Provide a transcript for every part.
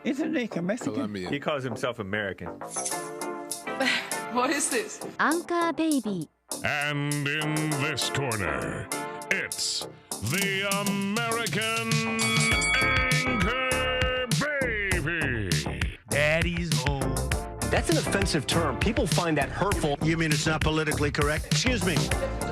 Isn't he Mexican? Colombian. He calls himself American. What is this? Anchorbaby. And in this corner, it's the American Anchorbaby. Daddy's home. That's an offensive term. People find that hurtful. You mean it's not politically correct? Excuse me.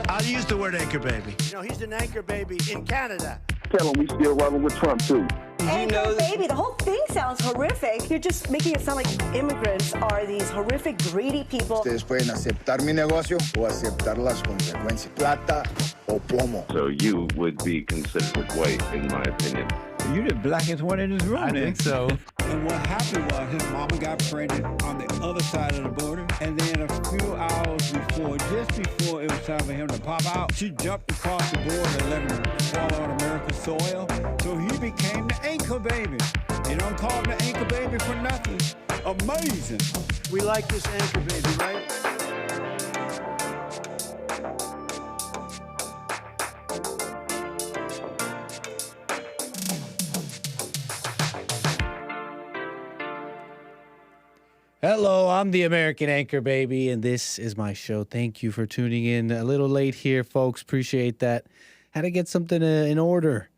I'll use the word anchor baby. You know, he's an anchor baby in Canada. Tell him we still rolling with Trump, too. Anchorbaby, the whole thing sounds horrific. You're just making it sound like immigrants are these horrific, greedy people. Ustedes pueden aceptar mi negocio o aceptar las consecuencias. Plata o plomo. So you would be considered white, in my opinion. You're the blackest one in this room. I think so. And what happened was his mama got pregnant on the other side of the border. And then a few hours before, just before it was time for him to pop out, she jumped across the border and let him fall on American soil. So he became the anchor baby. They don't call him the anchor baby for nothing. Amazing. We like this anchor baby, right? Hello, I'm the American Anchorbaby, and this is my show. Thank you for tuning in. A little late here, folks. Appreciate that. Had to get something in order.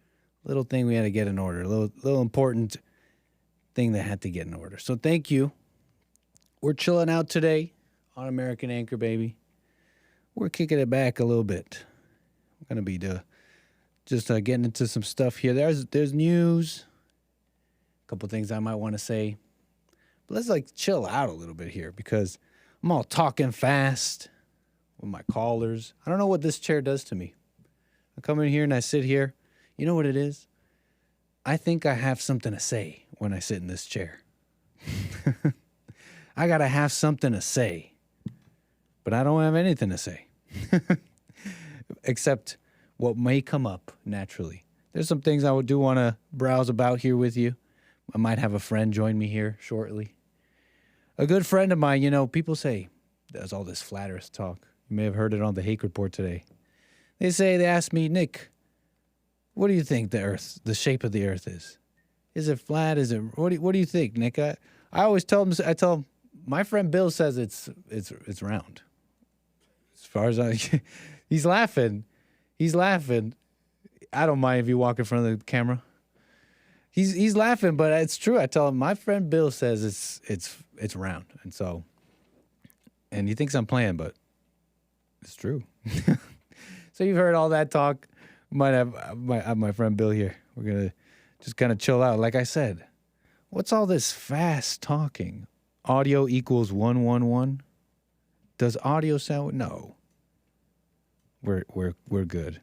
Little thing we had to get in order. A little important thing that had to get in order. So thank you. We're chilling out today on American Anchorbaby. We're kicking it back a little bit. We're going to be just getting into some stuff here. There's news. A couple things I might want to say. But let's chill out a little bit here because I'm all talking fast with my callers. I don't know what this chair does to me. I come in here and I sit here. You know what it is? I think I have something to say when I sit in this chair. I got to have something to say. But I don't have anything to say. Except what may come up naturally. There's some things I do want to browse about here with you. I might have a friend join me here shortly. A good friend of mine, people say, does all this flat earth talk. You may have heard it on the Hake Report today. They ask me, Nick, what do you think the shape of the earth is? Is it flat? What do you think, Nick? I always tell them, my friend Bill says it's round. As far as he's laughing. I don't mind if you walk in front of the camera. He's laughing, but it's true. I tell him my friend Bill says it's round, and he thinks I'm playing, but it's true. So you've heard all that talk. Might have my friend Bill here. We're gonna just kind of chill out. Like I said, what's all this fast talking? Audio equals 111. Does audio sound? No. We're good.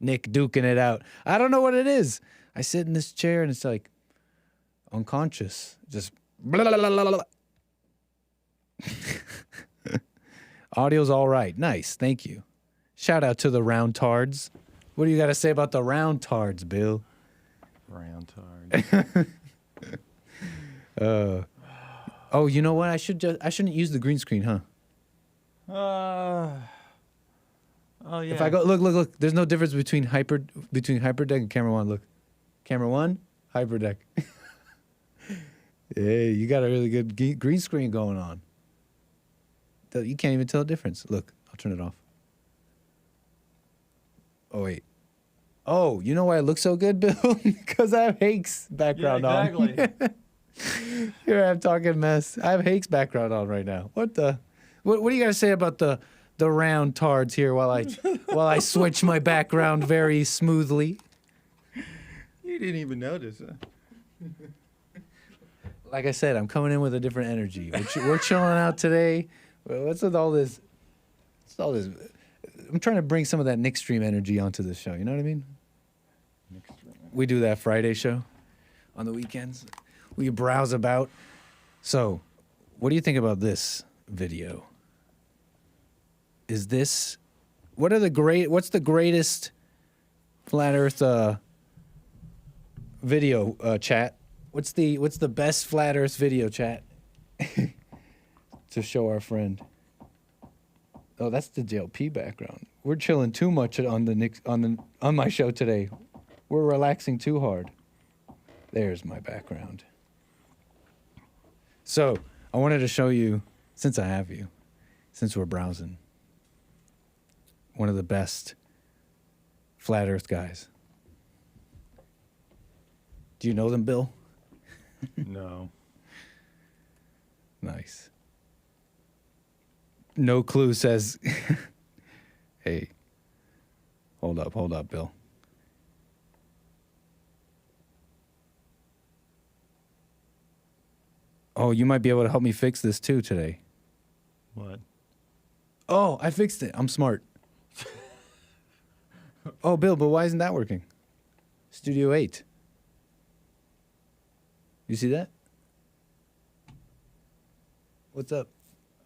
Nick duking it out. I don't know what it is. I sit in this chair and it's like unconscious. Just blah, blah, blah, blah, blah. Audio's all right. Nice. Thank you. Shout out to the round tards. What do you got to say about the round tards, Bill? Round tards. Oh, you know what? I shouldn't use the green screen, huh? Oh yeah. If I go look, there's no difference between hyperdeck and camera one. Look. Camera one, hyperdeck. Hey, you got a really good green screen going on. You can't even tell the difference. Look, I'll turn it off. Oh wait. Oh, you know why it looks so good, Bill? Because I have Hake's background on. Here I'm talking mess. I have Hake's background on right now. What do you got to say about the round tards here while I switch my background very smoothly? You didn't even notice, huh? Like I said, I'm coming in with a different energy. We're chilling out today. What's with all this? What's all this? I'm trying to bring some of that Nick Stream energy onto the show. You know what I mean? We do that Friday show on the weekends. We browse about. So, what do you think about this video? Is this what's the greatest flat earth video chat? What's the best flat earth video chat to show our friend? Oh, that's the JLP background. We're chilling too much on my show today. We're relaxing too hard. There's my background. So I wanted to show you, since I have you, since we're browsing, one of the best flat Earth guys. Do you know them, Bill? No. Nice. No Clue says, hey, hold up, Bill. Oh, you might be able to help me fix this too today. What? Oh, I fixed it. I'm smart. Oh, Bill, but why isn't that working? Studio 8. You see that? What's up?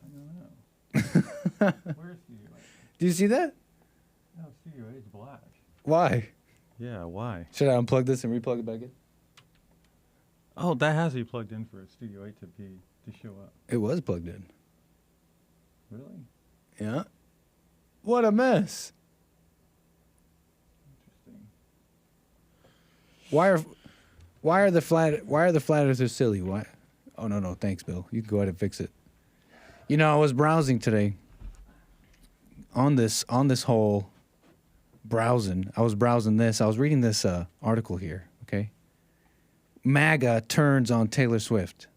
I don't know. Where's Studio 8? Do you see that? No, Studio 8's black. Why? Yeah, why? Should I unplug this and replug it back in? Oh, that has to be plugged in for Studio 8 to show up. It was plugged in. Really? Yeah. What a mess. Interesting. Why are the flat earthers silly? Why? Oh no, thanks, Bill. You can go ahead and fix it. You know, I was browsing today on this whole browsing. I was browsing this. I was reading this article here, okay? MAGA turns on Taylor Swift.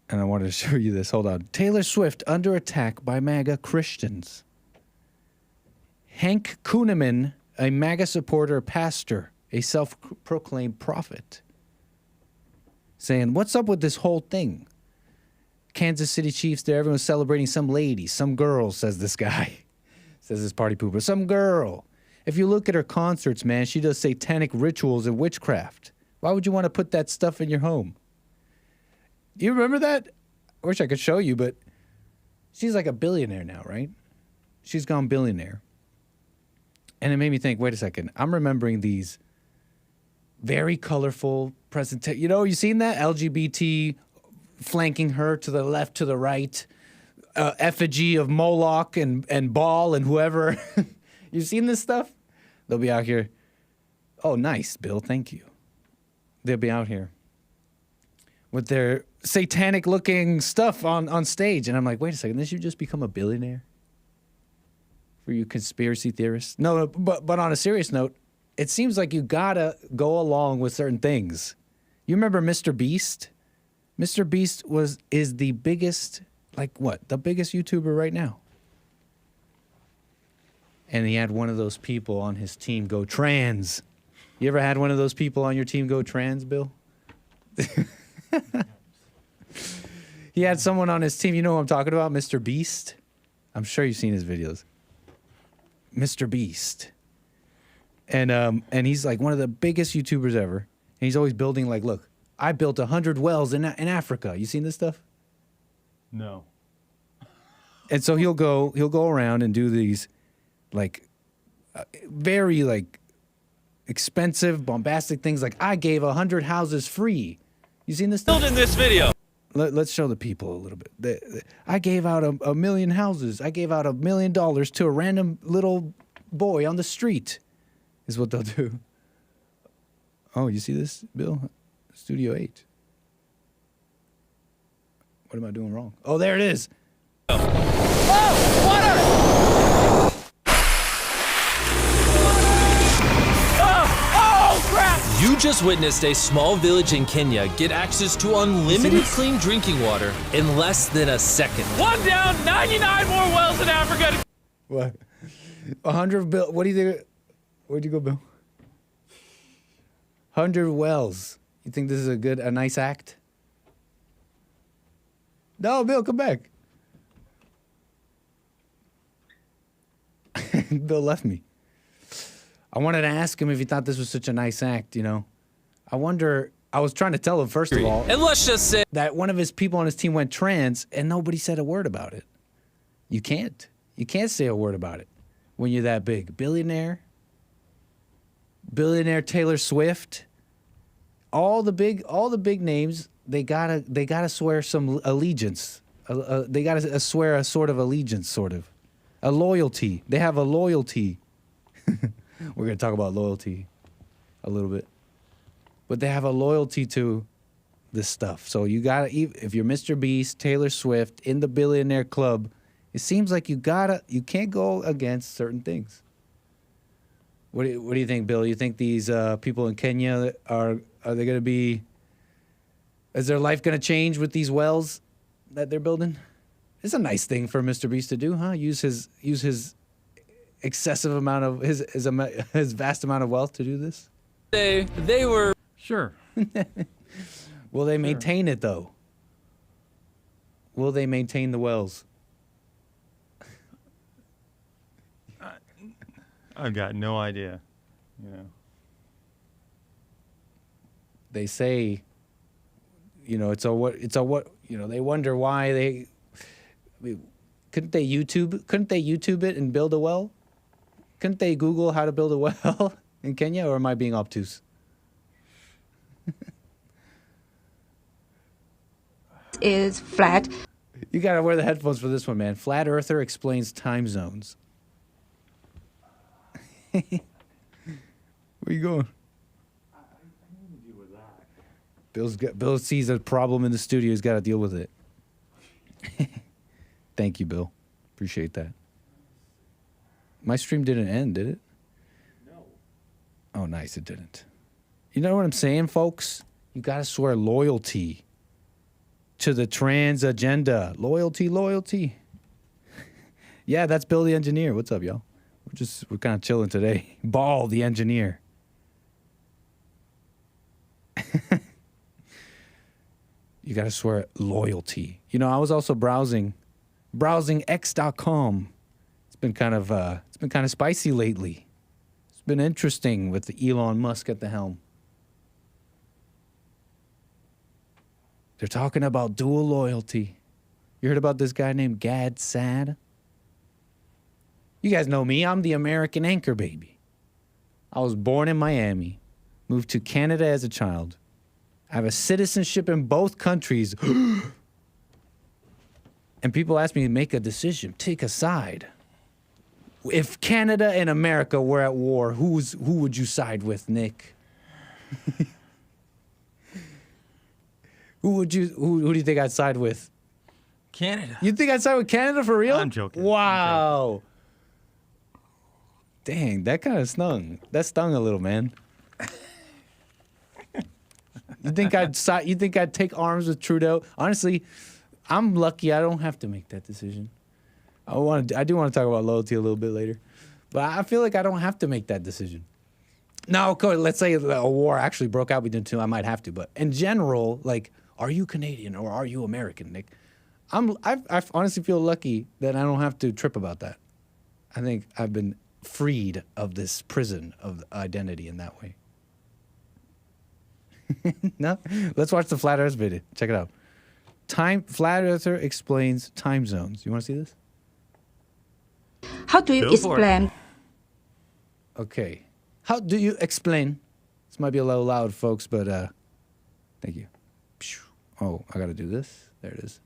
And I wanted to show you this. Hold on. Taylor Swift under attack by MAGA Christians. Hank Kuhneman, a MAGA supporter pastor, a self-proclaimed prophet, saying, what's up with this whole thing? Kansas City Chiefs there, everyone's celebrating some lady, some girl, says this guy. Says this party pooper. Some girl. If you look at her concerts, man, she does satanic rituals and witchcraft. Why would you want to put that stuff in your home? You remember that? I wish I could show you, but she's like a billionaire now, right? She's gone billionaire. And it made me think, wait a second. I'm remembering these very colorful presentations. You know, you seen that? LGBT flanking her to the left, to the right. Effigy of Moloch and Baal and whoever. You seen this stuff? They'll be out here. Oh, nice, Bill. Thank you. They'll be out here with their satanic-looking stuff on stage. And I'm like, wait a second. Didn't you just become a billionaire? For you conspiracy theorists? No, but on a serious note, it seems like you gotta go along with certain things. You remember Mr. Beast? Mr. Beast is the biggest, like what? The biggest YouTuber right now. And he had one of those people on his team go trans. You ever had one of those people on your team go trans, Bill? He had someone on his team. You know who I'm talking about? Mr. Beast. I'm sure you've seen his videos. Mr. Beast. And he's like one of the biggest YouTubers ever. And he's always building like, look, I built 100 wells in Africa. You seen this stuff? No. And so he'll go around and do these like very like expensive, bombastic things like I gave 100 houses free. You seen this stuff? In this video. Let's show the people a little bit. I gave out a million houses. I gave out $1 million to a random little boy on the street, is what they'll do. Oh, you see this, Bill? Studio 8. What am I doing wrong? Oh, there it is. Oh, water! Oh, crap! You just witnessed a small village in Kenya get access to unlimited clean drinking water in less than a second. One down, 99 more wells in Africa. What? 100 Bill. What do you think? Where'd you go, Bill? 100 wells. You think this is a nice act? No, Bill, come back. Bill left me. I wanted to ask him if he thought this was such a nice act, you know. I wonder, I was trying to tell him, first of all, and let's just say that one of his people on his team went trans and nobody said a word about it. You can't. You can't say a word about it when you're that big. Billionaire Taylor Swift, all the big names, they gotta swear some allegiance. They gotta swear a sort of allegiance, sort of. A loyalty. They have a loyalty. We're gonna talk about loyalty a little bit. But they have a loyalty to this stuff. So you gotta, if you're Mr. Beast, Taylor Swift, in the billionaire club, it seems like you can't go against certain things. What do you think, Bill? You think these people in Kenya are they gonna be? Is their life gonna change with these wells that they're building? It's a nice thing for Mr. Beast to do, huh? Use his excessive amount of his vast amount of wealth to do this. They were sure. Will they maintain it though? Will they maintain the wells? I've got no idea. You know. They say, you know, it's a what, you know, they wonder why they, couldn't they YouTube it and build a well? Couldn't they Google how to build a well in Kenya, or am I being obtuse? Is flat. You gotta wear the headphones for this one, man. Flat Earther explains time zones. Where you going? Bill sees a problem in the studio. He's got to deal with it. Thank you, Bill. Appreciate that. My stream didn't end, did it? No. Oh, nice. It didn't. You know what I'm saying, folks? You got to swear loyalty to the trans agenda. Loyalty. Yeah, that's Bill the engineer. What's up, y'all? We're kind of chilling today. Ball the engineer. You got to swear loyalty. You know, I was also browsing 𝒏𝒊𝒄𝒌𝒔𝒕𝒓𝒆𝒂𝒎. It's been kind of spicy lately. It's been interesting with the Elon Musk at the helm. They're talking about dual loyalty. You heard about this guy named 𝒔𝒐𝒄𝒊𝒂𝒍𝒔? You guys know me. I'm the American Anchorbaby. I was born in Miami, moved to Canada as a child. I have a citizenship in both countries. And people ask me to make a decision, take a side. If Canada and America were at war, who would you side with, Nick? Who do you think I'd side with? Canada. You think I'd side with Canada for real? I'm joking. Wow. Dang, that kind of stung. That stung a little, man. You think I'd take arms with Trudeau? Honestly, I'm lucky I don't have to make that decision. I do want to talk about loyalty a little bit later, but I feel like I don't have to make that decision. Now, of course, let's say a war actually broke out between the two, I might have to. But in general, like, are you Canadian or are you American, Nick? I honestly feel lucky that I don't have to trip about that. I think I've been freed of this prison of identity in that way. No? Let's watch the Flat Earth video. Check it out. Flat Earther explains time zones. You want to see this? How do you explain? Okay. How do you explain? This might be a little loud, folks, but thank you. Oh, I got to do this. There it is.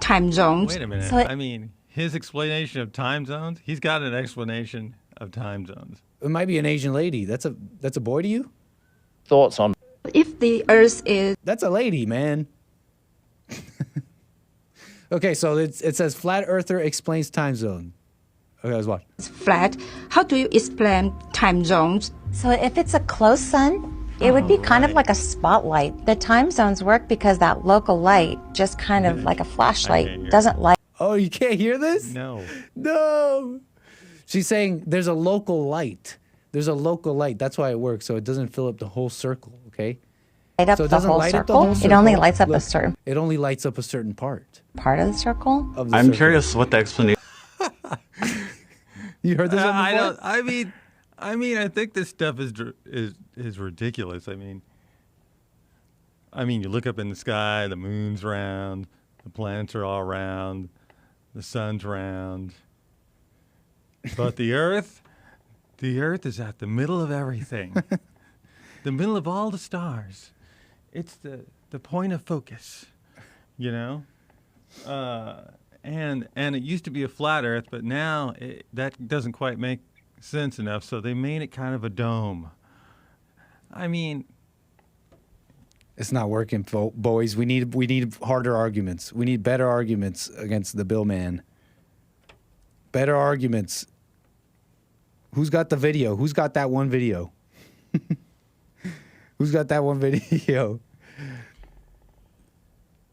Time zones. Wait a minute. I mean, his explanation of time zones, he's got an explanation of time zones. It might be an Asian lady. That's a boy to you? Thoughts on... If the Earth is... That's a lady, man. Okay, so it says Flat Earther explains time zone. Okay, let's watch. It's flat. How do you explain time zones? So if it's a close sun, it would be kind of like a spotlight. The time zones work because that local light, just kind of like a flashlight, doesn't light. Oh, you can't hear this? No. No. She's saying there's a local light. There's a local light. That's why it works, so it doesn't fill up the whole circle, okay? Light up so it the doesn't whole light circle? up the whole circle. It only lights up Look, a certain... It only lights up a certain part. Part of the circle? Of the I'm circle. curious what the explanation... You heard this one before? I mean, I think this stuff is ridiculous. I mean, you look up in the sky, the moon's round, the planets are all round, the sun's round, but the Earth is at the middle of everything, the middle of all the stars. It's the point of focus, you know. And it used to be a flat Earth, but now that doesn't quite make sense enough, so they made it kind of a dome. I mean, it's not working, boys. We need harder arguments. We need better arguments against the Bill man. Better arguments. Who's got the video? Who's got that one video? Who's got that one video?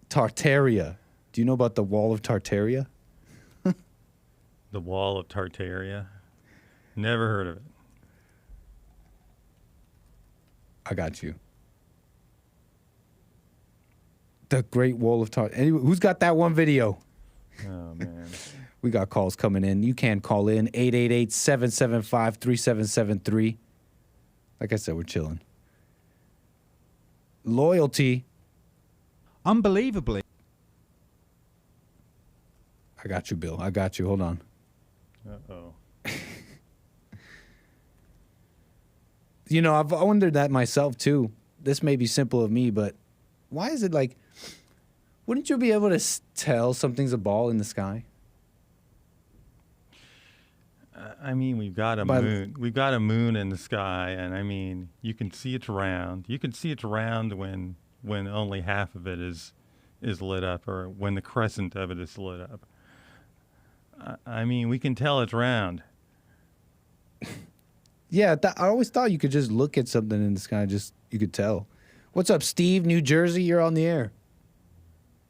Tartaria. Do you know about the Wall of Tartaria? The Wall of Tartaria? Never heard of it. I got you. The Great Wall of Tartaria. Anyway, who's got that one video? Oh, man. We got calls coming in. You can call in 888-775-3773. Like I said, we're chilling. Loyalty. Unbelievably. I got you, Bill. I got you. Hold on. Uh-oh. You know, I've wondered that myself, too. This may be simple of me, but why is it like, wouldn't you be able to tell something's a ball in the sky? I mean, we've got a moon. We've got a moon in the sky, and I mean, you can see it's round. You can see it's round when only half of it is lit up, or when the crescent of it is lit up. I mean, we can tell it's round. Yeah, I always thought you could just look at something in the sky, you could tell. What's up, Steve, New Jersey? You're on the air.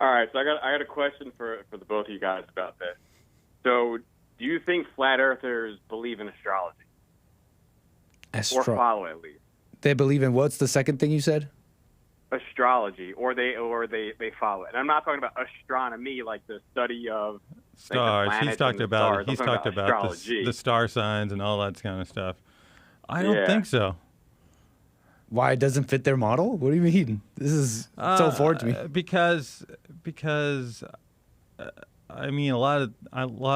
All right, so I got a question for the both of you guys about this. So, do you think flat earthers believe in astrology? Or follow it, at least? They believe in what's the second thing you said? Astrology, or they follow it. And I'm not talking about astronomy, like the study of stars. Like He's talked about the star signs and all that kind of stuff. I don't think so. Why, it doesn't fit their model? What do you mean? This is so foreign to me. Because I mean, a lot of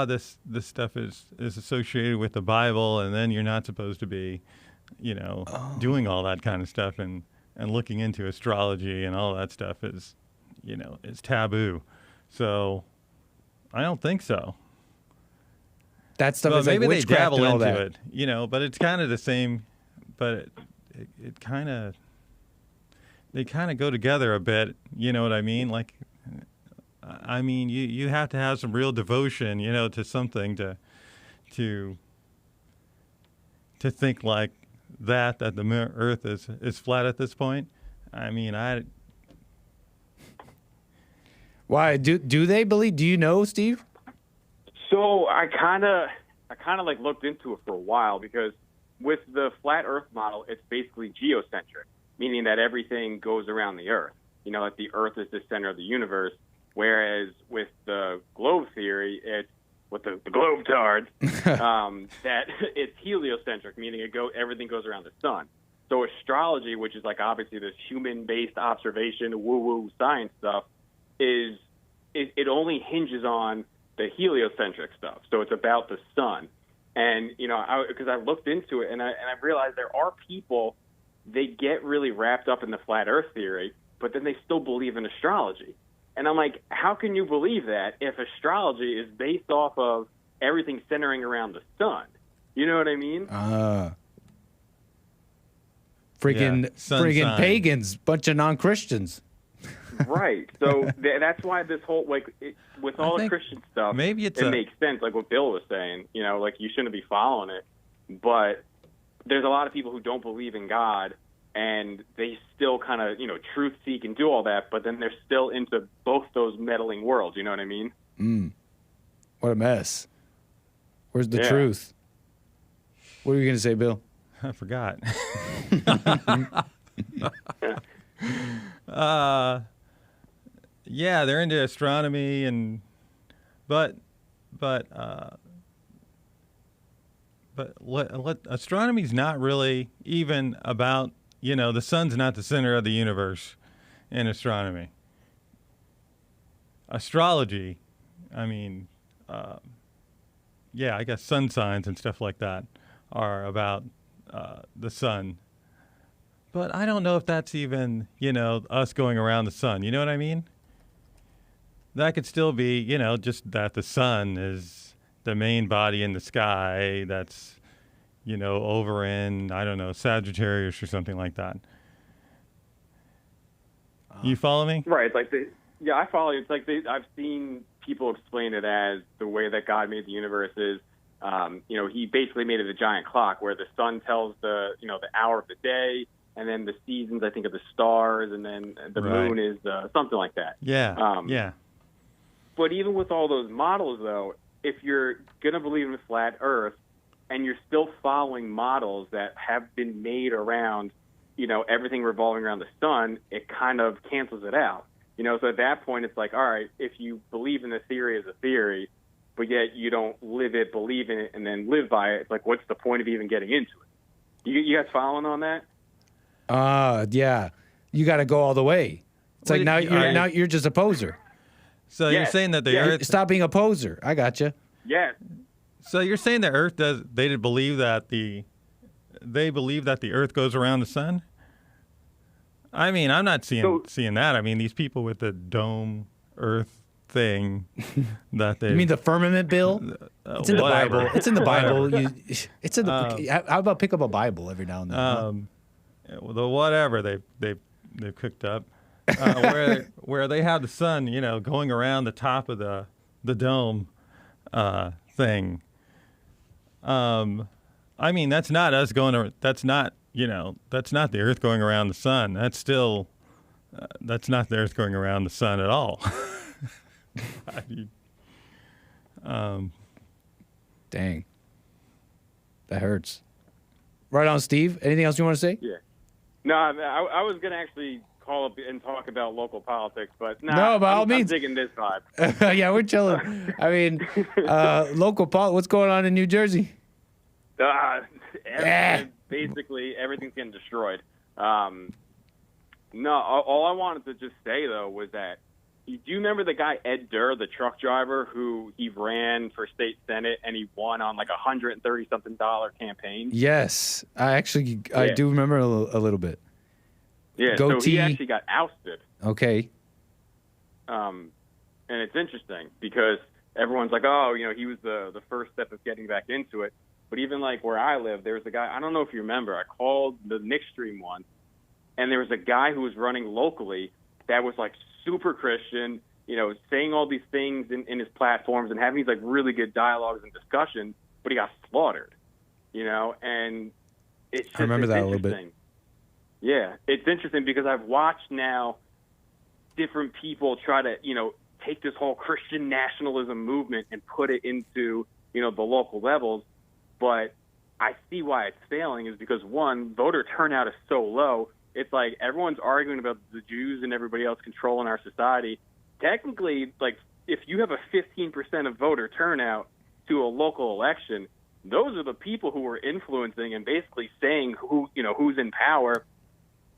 this stuff is associated with the Bible, and then you're not supposed to be, doing all that kind of stuff, and looking into astrology and all that stuff is taboo. So I don't think so. That stuff is maybe like they witchcraft dabble and all into that. it, but it's kind of the same. But it kind of, they kind of go together a bit. You know what I mean? Like, I mean, you have to have some real devotion, to something to think like that the Earth is flat at this point. I mean, Why do they believe? Do you know, Steve? So I kind of like looked into it for a while, because with the flat Earth model, it's basically geocentric, meaning that everything goes around the Earth. That the Earth is the center of the universe. Whereas with the globe theory, it's with the globetards, that it's heliocentric, meaning everything goes around the sun. So astrology, which is like obviously this human-based observation, woo-woo science stuff, it only hinges on the heliocentric stuff. So it's about the sun. And, because I looked into it and I realized there are people, they get really wrapped up in the flat Earth theory, but then they still believe in astrology. And I'm like, how can you believe that if astrology is based off of everything centering around the sun? You know what I mean? Friggin' pagans, bunch of non-Christians. Right. So that's why this whole, with all the Christian stuff, maybe it makes sense, like what Bill was saying, like you shouldn't be following it. But there's a lot of people who don't believe in God, and they still kind of, truth seek and do all that, but then they're still into both those meddling worlds. You know what I mean? What a mess. Where's the truth? What are you going to say, Bill? I forgot. Yeah, they're into astronomy, but astronomy's not really even about, the sun's not the center of the universe in astronomy. Astrology, I mean, I guess sun signs and stuff like that are about the sun. But I don't know if that's even, us going around the sun. You know what I mean? That could still be, just that the sun is the main body in the sky that's, over in, I don't know, Sagittarius or something like that. You follow me? Right. It's like yeah, I follow you. It's like I've seen people explain it as the way that God made the universe is, he basically made it a giant clock where the sun tells the hour of the day, and then the seasons, I think, of the stars, and then the moon is something like that. Yeah. Yeah. But even with all those models, though, if you're going to believe in a flat Earth and you're still following models that have been made around, everything revolving around the sun, it kind of cancels it out. So at that point, it's like, all right, if you believe in the theory as a theory, but yet you don't live it, believe in it, and then live by it, it's like, what's the point of even getting into it? You guys following on that? Yeah. You got to go all the way. It's like now you're just a poser. So you're saying that the Earth... Stop being a poser. I got you. Yeah. So you're saying the Earth does... They believe that the Earth goes around the sun? I mean, I'm not seeing that. I mean, these people with the dome Earth thing that they... You mean the firmament bill? It's in the Bible. It's in the Bible. It's in the... how about pick up a Bible every now and then? The whatever they've cooked up, where they have the sun, going around the top of the dome thing. I mean, that's not us going. That's not the Earth going around the sun. That's still, that's not the Earth going around the sun at all. Dang, that hurts. Right on, Steve. Anything else you want to say? Yeah. No, I was going to actually call up and talk about local politics, but no, by all means. I'm digging this vibe. Yeah, we're chilling. I mean, local politics. What's going on in New Jersey? Basically, everything's getting destroyed. No, all I wanted to just say, though, was that, do you remember the guy Ed Durr, the truck driver, who he ran for state senate and he won on like $130-something campaign? Yes, I do remember a little bit. Yeah, Goatee. So he actually got ousted. Okay. And it's interesting because everyone's like, oh, he was the first step of getting back into it. But even like where I live, there's a guy, I don't know if you remember, I called the Nick Stream one, and there was a guy who was running locally that was like super Christian, saying all these things in his platforms and having these like really good dialogues and discussions, but he got slaughtered, and it's just, I remember that a little bit. Yeah, it's interesting because I've watched now different people try to, take this whole Christian nationalism movement and put it into, the local levels. But I see why it's failing is because, one, voter turnout is so low. It's like everyone's arguing about the Jews and everybody else controlling our society. Technically, like, if you have a 15% of voter turnout to a local election, those are the people who are influencing and basically saying who's in power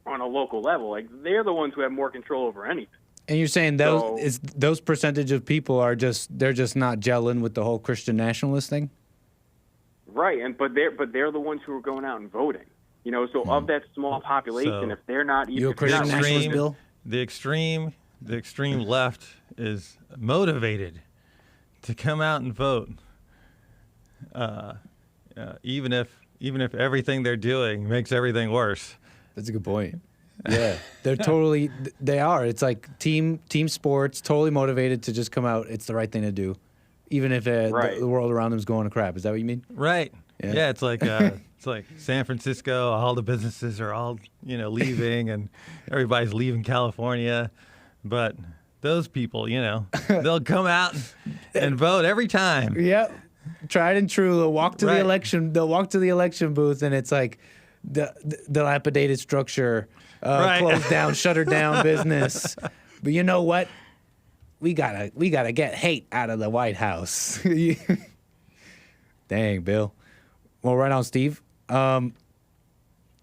on a local level. Like, they're the ones who have more control over anything. And you're saying those percentage of people they're just not gelling with the whole Christian nationalist thing? Right, but they're the ones who are going out and voting. So of that small population, if they're not even Christian nationalist, Bill, the extreme left is motivated to come out and vote, even if everything they're doing makes everything worse. That's a good point. Yeah, they are. It's like team sports, totally motivated to just come out. It's the right thing to do. Even if the world around them is going to crap. Is that what you mean? Right. Yeah, it's like San Francisco, all the businesses are all, leaving and everybody's leaving California. But those people, they'll come out and vote every time. Yep. Tried and true. They'll walk to the election. They'll walk to the election booth and it's like the dilapidated structure, closed down, shuttered down business. But you know what? We gotta get hate out of the White House. Dang, Bill. Well, right on, Steve. I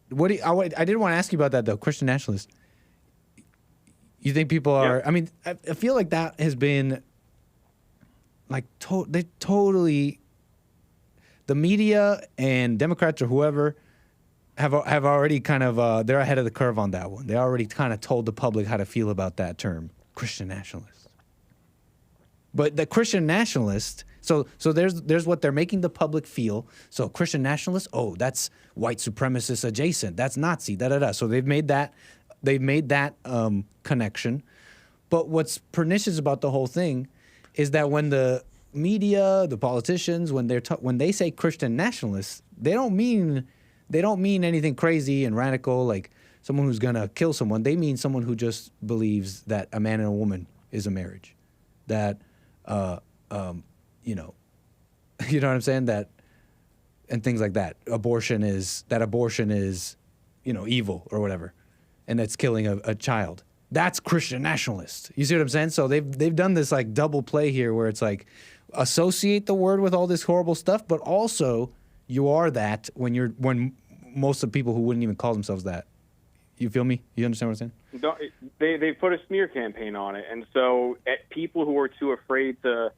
didn't want to ask you about that though. Christian nationalist. You think people are? Yeah. I mean, I feel like that has been like they totally. The media and Democrats or whoever have already kind of they're ahead of the curve on that one. They already kind of told the public how to feel about that term, Christian nationalist. But the Christian nationalist, so there's what they're making the public feel. So Christian nationalist, oh, that's white supremacist adjacent. That's Nazi, da-da-da. So they've made that they made that connection. But what's pernicious about the whole thing is that when the media, the politicians, when they say Christian nationalists, they don't mean anything crazy and radical like someone who's gonna kill someone. They mean someone who just believes that a man and a woman is a marriage, that you know what I'm saying, that and things like that. Abortion is evil or whatever, and that's killing a child. That's Christian nationalist. You see what I'm saying? So they've done this like double play here where it's like associate the word with all this horrible stuff, but also you are that when most of the people who wouldn't even call themselves that. You feel me? You understand what I'm saying? They put a smear campaign on it, and so people who are too afraid to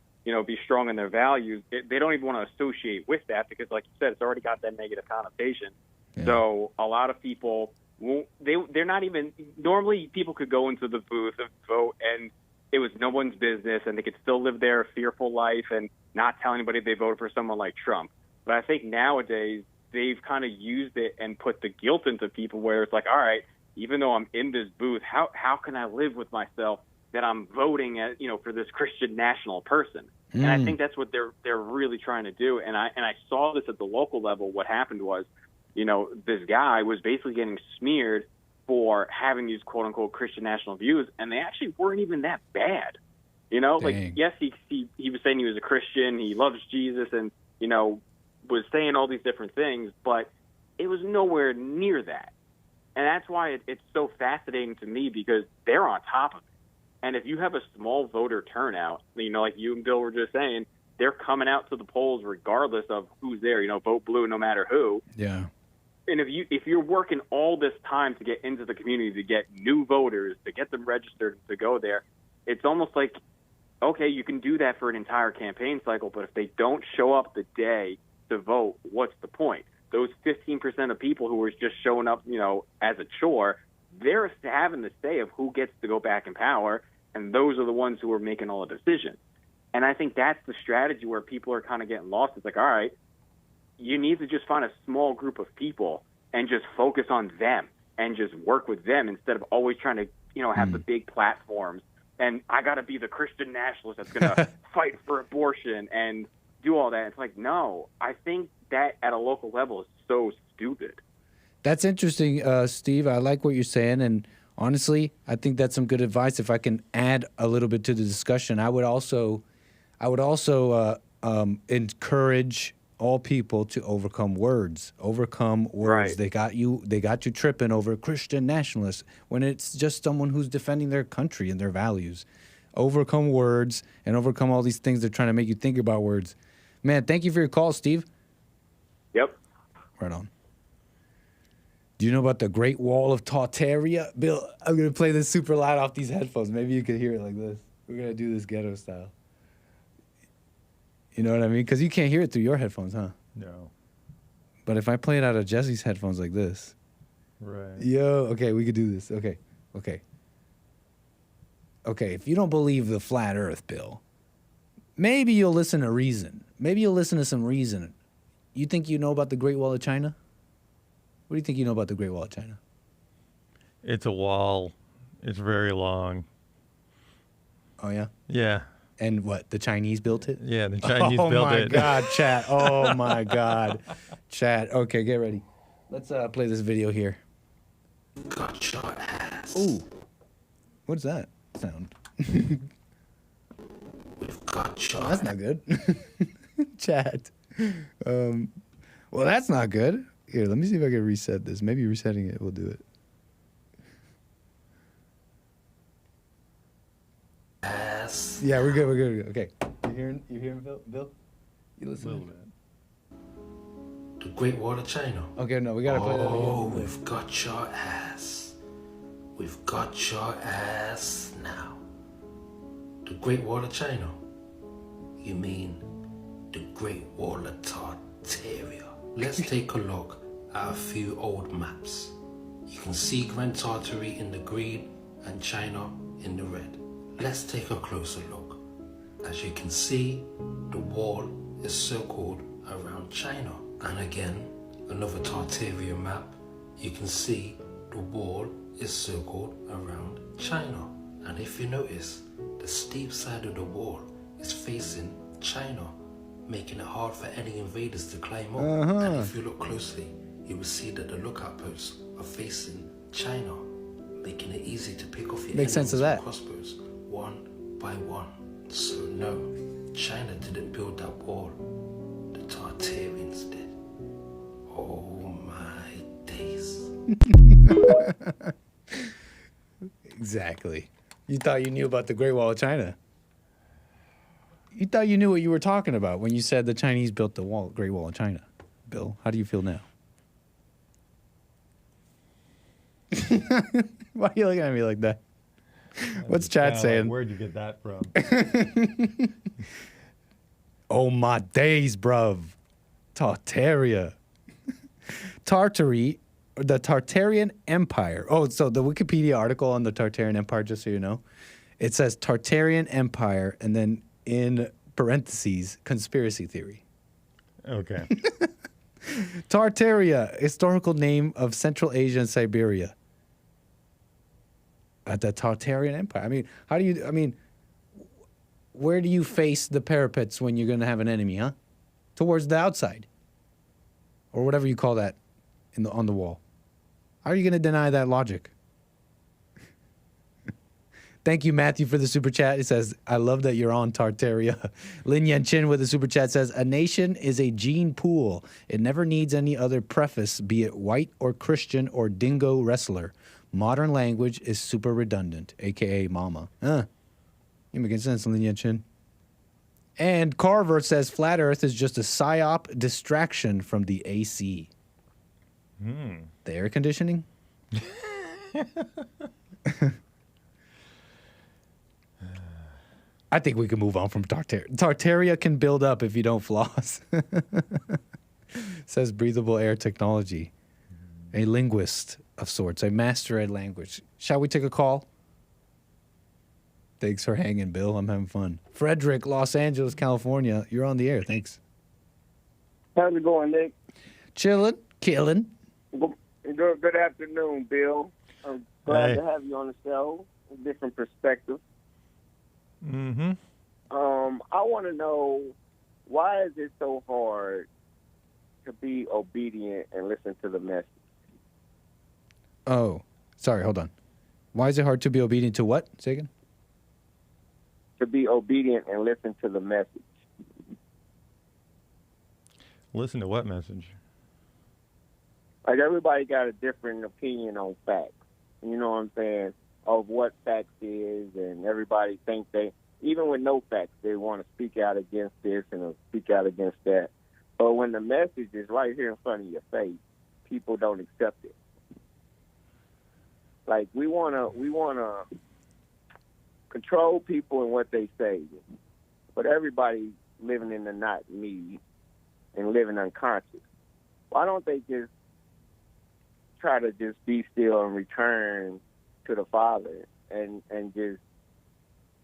be strong in their values, they don't even want to associate with that because, like you said, it's already got that negative connotation. Yeah. So a lot of people won't. They're not even. Normally, people could go into the booth and vote, and it was no one's business, and they could still live their fearful life and not tell anybody they voted for someone like Trump. But I think nowadays they've kind of used it and put the guilt into people where it's like, all right, even though I'm in this booth, how can I live with myself that I'm voting for this Christian national person? And I think that's what they're really trying to do. And I saw this at the local level. What happened was, this guy was basically getting smeared for having these quote unquote Christian national views, and they actually weren't even that bad. Like, yes, he was saying he was a Christian, he loves Jesus, and was saying all these different things, but it was nowhere near that. And that's why it's so fascinating to me, because they're on top of it. And if you have a small voter turnout, like you and Bill were just saying, they're coming out to the polls regardless of who's there, vote blue no matter who. Yeah. And if you're working all this time to get into the community, to get new voters, to get them registered, to go there, it's almost like, okay, you can do that for an entire campaign cycle, but if they don't show up the day to vote, what's the point? Those 15% of people who are just showing up, as a chore, they're having the say of who gets to go back in power, and those are the ones who are making all the decisions. And I think that's the strategy where people are kind of getting lost. It's like, all right, you need to just find a small group of people and just focus on them and just work with them instead of always trying to, have the big platforms. And I got to be the Christian nationalist that's going to fight for abortion and do all that. It's like, no, I think that at a local level is so stupid. That's interesting, Steve. I like what you're saying, and honestly, I think that's some good advice. If I can add a little bit to the discussion, I would also encourage all people to overcome words. Overcome words. Right. They got you tripping over Christian nationalists when it's just someone who's defending their country and their values. Overcome words and overcome all these things they're trying to make you think about words. Man, thank you for your call, Steve. Yep. Right on. Do you know about the Great Wall of Tartaria? Bill, I'm going to play this super loud off these headphones. Maybe you can hear it like this. We're going to do this ghetto style. You know what I mean? Because you can't hear it through your headphones, huh? No. But if I play it out of Jesse's headphones like this. Right. Yo, okay, we could do this. Okay. Okay, if you don't believe the flat earth, Bill, maybe you'll listen to reason. Maybe you'll listen to some reason. You think you know about the Great Wall of China? What do you think you know about the Great Wall of China? It's a wall. It's very long. Oh, yeah? Yeah. And what, the Chinese built it? Yeah, the Chinese built it. Oh, my God, chat. Oh, my God. Chat. Okay, get ready. Let's play this video here. Got your ass. Ooh. What's that sound? We've got your ass. That's not good. Chat. Well, that's not good. Here, let me see if I can reset this. Maybe resetting it will do it. Ass. Yeah, we're good. Okay. You hearing Bill? You listening? The Great Wall of China. Okay, no, we gotta play that again. Oh, we've got your ass. We've got your ass now. The Great Wall of China. You mean the Great Wall of Tartaria. Let's take a look at a few old maps. You can see Grand Tartary in the green and China in the red. Let's take a closer look. As you can see, the wall is circled around China. And again, another Tartaria map. You can see the wall is circled around China. And if you notice, the steep side of the wall is facing China, making it hard for any invaders to climb up. And if you look closely, you will see that the lookout posts are facing China, making it easy to pick off your Makes sense of that. crossbows one by one. So no, China didn't build that wall. The Tartarians did. Oh my days. Exactly. You thought you knew about the Great Wall of China. You thought you knew what you were talking about when you said the Chinese built the Great Wall of China. Bill, how do you feel now? Why are you looking at me like that? What's chat saying? Like, where'd you get that from? Oh my days, bruv. Tartaria. Tartary, the Tartarian Empire. Oh, so the Wikipedia article on the Tartarian Empire, just so you know, it says Tartarian Empire and then in parentheses, conspiracy theory. Okay. Tartaria, historical name of Central Asia and Siberia. The Tartarian Empire. Where do you face the parapets when you're going to have an enemy, huh? Towards the outside. Or whatever you call that on the wall. How are you going to deny that logic? Thank you, Matthew, for the super chat. It says, I love that you're on Tartaria. Lin Yan Chin with the super chat says, a nation is a gene pool. It never needs any other preface, be it white or Christian or dingo wrestler. Modern language is super redundant, a.k.a. mama. You making sense, Lin Yan Chin. And Carver says, flat earth is just a psyop distraction from the AC. The air conditioning? I think we can move on from Tartaria. Tartaria can build up if you don't floss. Says breathable air technology. A linguist of sorts, a master at language. Shall we take a call? Thanks for hanging, Bill. I'm having fun. Frederick, Los Angeles, California. You're on the air. Thanks. How's it going, Nick? Chilling. Killing. Good afternoon, Bill. I'm glad to have you on the show. A different perspective. Mm-hmm. I want to know, why is it so hard to be obedient and listen to the message? Oh, sorry. Hold on. Why is it hard to be obedient to what? Say again? To be obedient and listen to the message. Listen to what message? Like, everybody got a different opinion on facts. You know what I'm saying? Of what facts is, and everybody thinks even with no facts, they want to speak out against this and speak out against that. But when the message is right here in front of your face, people don't accept it. Like, we wanna control people and what they say, but everybody living in the not me and living unconscious. Why don't they just try to just be still and return to the Father and just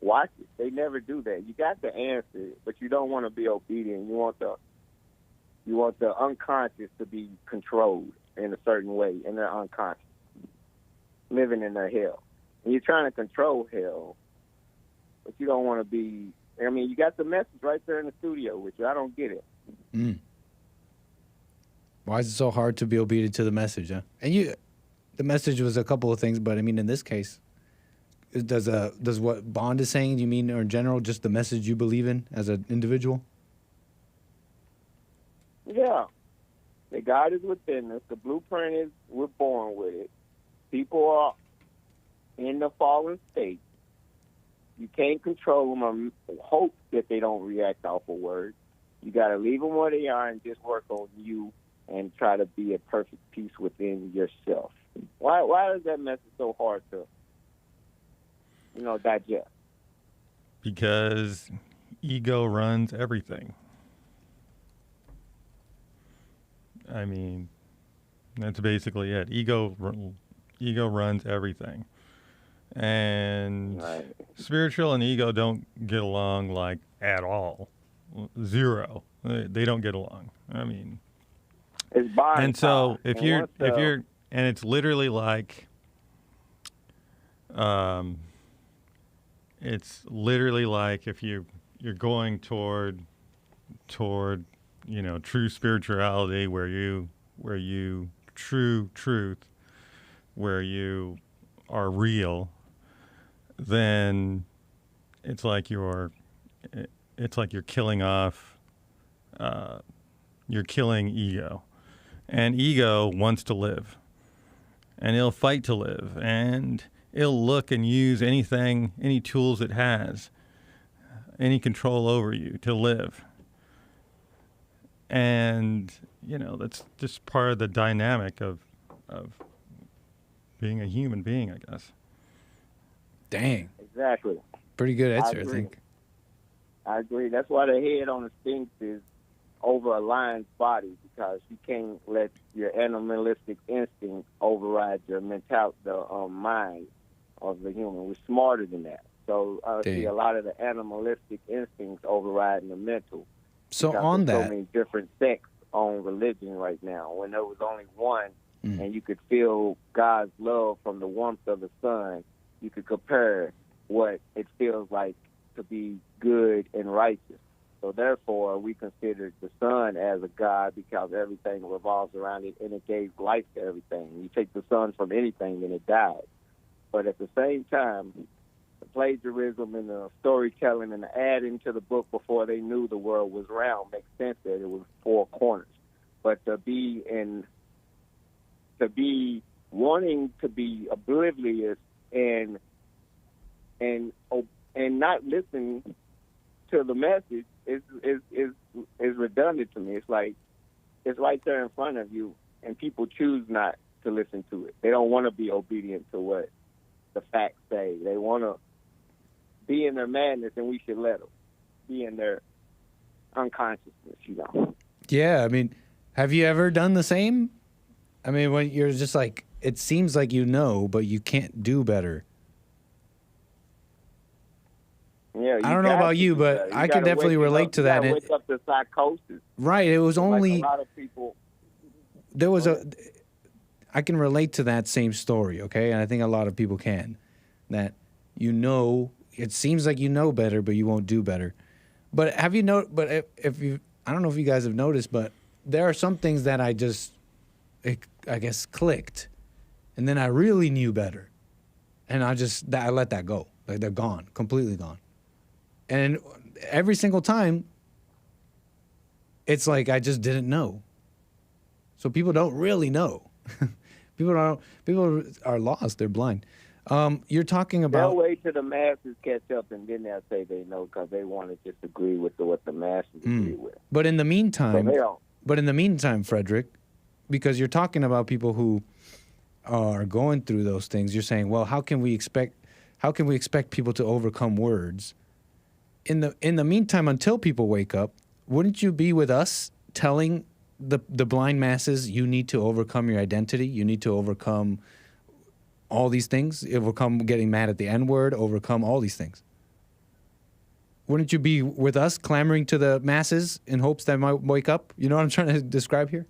watch it? They never do that. You got the answer, but you don't want to be obedient. You want the unconscious to be controlled in a certain way, and they're unconscious, living in their hell. And you're trying to control hell, but you don't want to be. I mean, you got the message right there in the studio with you. I don't get it. Why is it so hard to be obedient to the message, huh? And the message was a couple of things, but I mean, in this case, does what Bond is saying, you mean, or in general, just the message you believe in as an individual? Yeah. The God is within us. The blueprint is, we're born with it. People are in the fallen state. You can't control them or hope that they don't react off a word. You got to leave them where they are and just work on you and try to be at perfect peace within yourself. Why is that message so hard to, digest? Because ego runs everything. I mean, that's basically it. Ego runs everything. And spiritual and ego don't get along, like, at all. Zero. They don't get along. I mean, it's and so if you're and it's literally like It's literally like if you're going toward true spirituality, where you true truth, where you are real, then it's like you're killing off, you're killing ego, and ego wants to live, and it'll fight to live, and it'll look and use any tools it has, any control over you to live. And, that's just part of the dynamic of being a human being, I guess. Dang. Exactly. Pretty good answer, I think. I agree. That's why the head on the Sphinx is over a lion's body, because you can't let your animalistic instinct override your the mind of the human. We're smarter than that. So I see a lot of the animalistic instincts overriding the mental. So on that, so many different sects on religion right now. When there was only one, and you could feel God's love from the warmth of the sun, you could compare what it feels like to be good and righteous. So therefore, we considered the sun as a god because everything revolves around it, and it gave life to everything. You take the sun from anything, and it dies. But at the same time, the plagiarism and the storytelling and the adding to the book before they knew the world was round makes sense that it was four corners. But to be wanting to be oblivious and not listen to the message is redundant to me. It's like it's right there in front of you, and people choose not to listen to it. They don't want to be obedient to what the facts say. They want to be in their madness, and we should let them be in their unconsciousness, Yeah, I mean, have you ever done the same? I mean, when you're just like, it seems like but you can't do better. Yeah, I don't know about you, but I can definitely relate to that. Wake up to psychosis. Right, it was only like a lot of people. There was I can relate to that same story, okay? And I think a lot of people can. That it seems like better, but you won't do better. But have you but if you, I don't know if you guys have noticed, but there are some things that I guess clicked, and then I really knew better, and I let that go. Like, they're gone, completely gone. And every single time, it's like I just didn't know. So people don't really know. People are lost. They're blind. You're talking about. They'll wait till the masses catch up, and then they'll say they know because they want to just agree with what the masses agree with. But in the meantime, so Frederick, because you're talking about people who are going through those things, you're saying, well, how can we expect people to overcome words? In the meantime, until people wake up, wouldn't you be with us telling the blind masses, you need to overcome your identity, you need to overcome all these things, overcome getting mad at the N-word, overcome all these things? Wouldn't you be with us clamoring to the masses in hopes that might wake up? You know what I'm trying to describe here?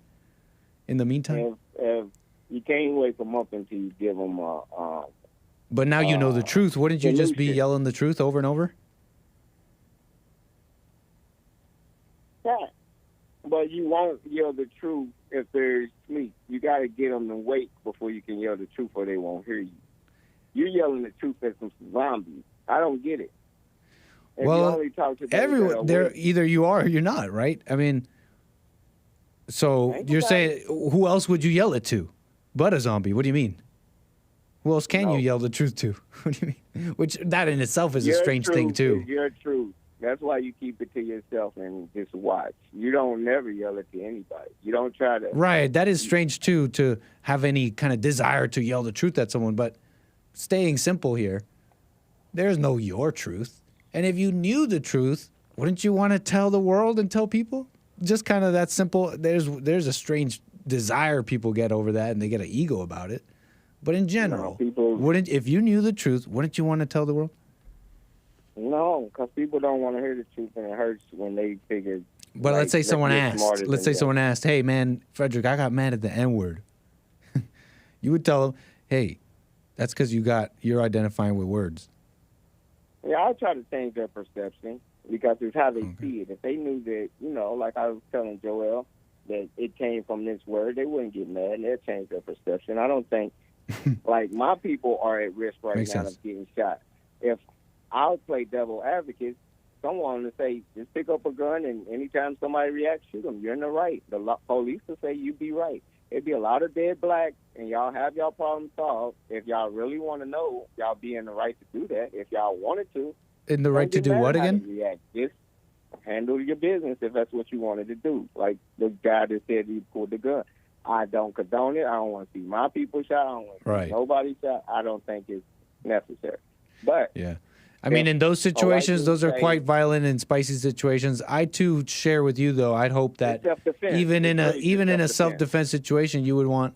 In the meantime? If you can't wake them up until you give them But now you know the truth. Wouldn't you just be yelling the truth over and over? Yeah. But you won't yell the truth if they're asleep. You got to get them to wake before you can yell the truth, or they won't hear you. You're yelling the truth at some zombies. I don't get it. If well, you only talk to everyone, either you are or you're not, right? I mean, so you're saying, who else would you yell it to but a zombie? What do you mean? Who else can you yell the truth to? What do you mean? Which, that in itself is a strange thing, too. Your truth. That's why you keep it to yourself and just watch. You don't never yell it to anybody. You don't try to. Right. That is strange, too, to have any kind of desire to yell the truth at someone. But staying simple here, there's no your truth. And if you knew the truth, wouldn't you want to tell the world and tell people? Just kind of that simple. There's a strange desire people get over that, and they get an ego about it. But in general, if you knew the truth, wouldn't you want to tell the world? No, because people don't want to hear the truth, and it hurts when they figure. But let's say someone asked. Let's say someone asked, "Hey, man, Frederick, I got mad at the N-word." You would tell them, "Hey, That's because you're identifying with words. Yeah, I try to change their perception because it's how they see it. If they knew that, like I was telling Joel, that it came from this word, they wouldn't get mad and they'd change their perception. I don't think, like, my people are at risk right now of getting shot. If I'll play devil advocate, someone will say, just pick up a gun and anytime somebody reacts, shoot them. You're in the right. The police will say you be right. It'd be a lot of dead blacks, and y'all have y'all problem solved. If y'all really want to know, y'all be in the right to do that. If y'all wanted to. In the right to do what again? React. Just handle your business if that's what you wanted to do. Like the guy that said he pulled the gun. I don't condone it. I don't want to see my people shot. I don't want to see nobody shot. I don't think it's necessary. But yeah. I mean, in those situations, those are quite violent and spicy situations. I too share with you, though. I'd hope that even in a self-defense situation, you would want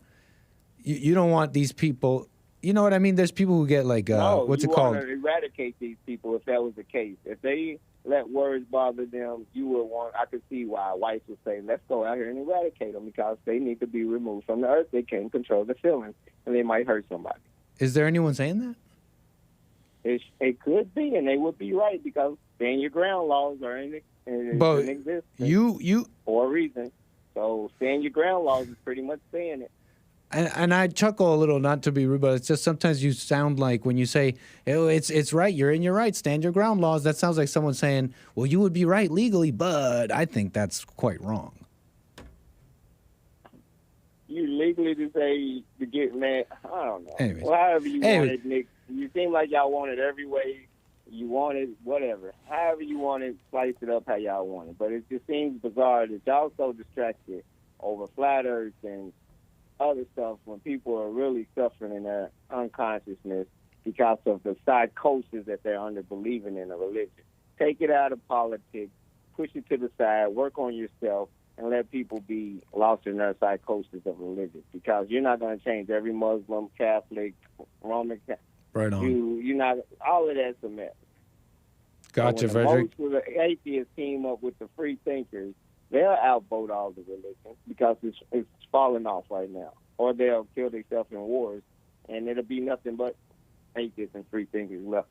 you don't want these people. You know what I mean? There's people who get like what's it called? You want to eradicate these people if that was the case. If they let words bother them, you would want. I could see why whites would say, "Let's go out here and eradicate them," because they need to be removed from the earth. They can't control their feelings, and they might hurt somebody. Is there anyone saying that? It could be, and they would be right because stand your ground laws are in existence for a reason. So stand your ground laws is pretty much saying it. And I chuckle a little, not to be rude, but it's just sometimes you sound like when you say, oh, it's right, you're in your right, stand your ground laws, that sounds like someone saying, well, you would be right legally, but I think that's quite wrong. You legally to say to get mad, I don't know. Anyways. Well, however you want it, Nick. You seem like y'all want it every way you want it, whatever. However you want it, slice it up how y'all want it. But it just seems bizarre that y'all so distracted over flat earth and other stuff when people are really suffering in their unconsciousness because of the psychosis that they're under believing in a religion. Take it out of politics, push it to the side, work on yourself, and let people be lost in their psychosis of religion because you're not going to change every Muslim, Catholic, Roman Catholic. Right on. You're not, all of that's a mess. Gotcha, so Frederick. Most of the atheists team up with the free thinkers, they'll outvote all the religions because it's falling off right now. Or they'll kill themselves in wars, and it'll be nothing but atheists and free thinkers left.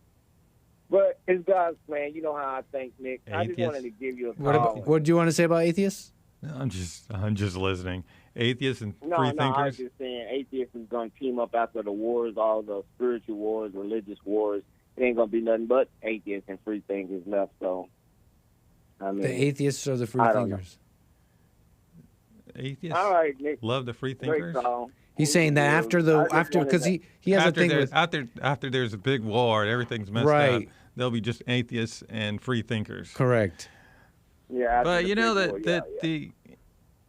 But it's God's plan. You know how I think, Nick. Atheists? I just wanted to give you a call. What do you want to say about atheists? I'm just listening. Atheists and free thinkers. No, I was just saying atheists is going to team up after the wars, all the spiritual wars, religious wars. It ain't going to be nothing but atheists and free thinkers left. So, I mean, the atheists or the free thinkers? Atheists. All right, Nick. Love the free thinkers. He's saying that because he has a thing with after there's a big war and everything's messed up, there'll be just atheists and free thinkers. Correct. Yeah, but you know the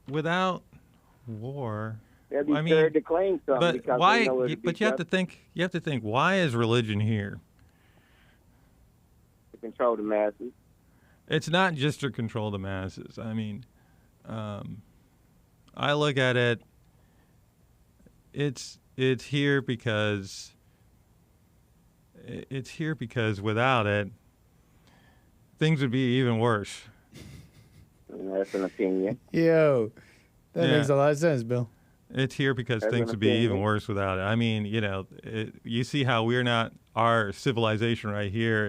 without war. They'll be scared to claim something but because why? they know it'll But be you have to think. You have to think. Why is religion here? To control the masses. It's not just to control the masses. I mean, I look at it. It's here because without it, things would be even worse. That's an opinion. Yo, that makes a lot of sense, Bill. It's here because things would be even worse without it. I mean, you know, you see how our civilization right here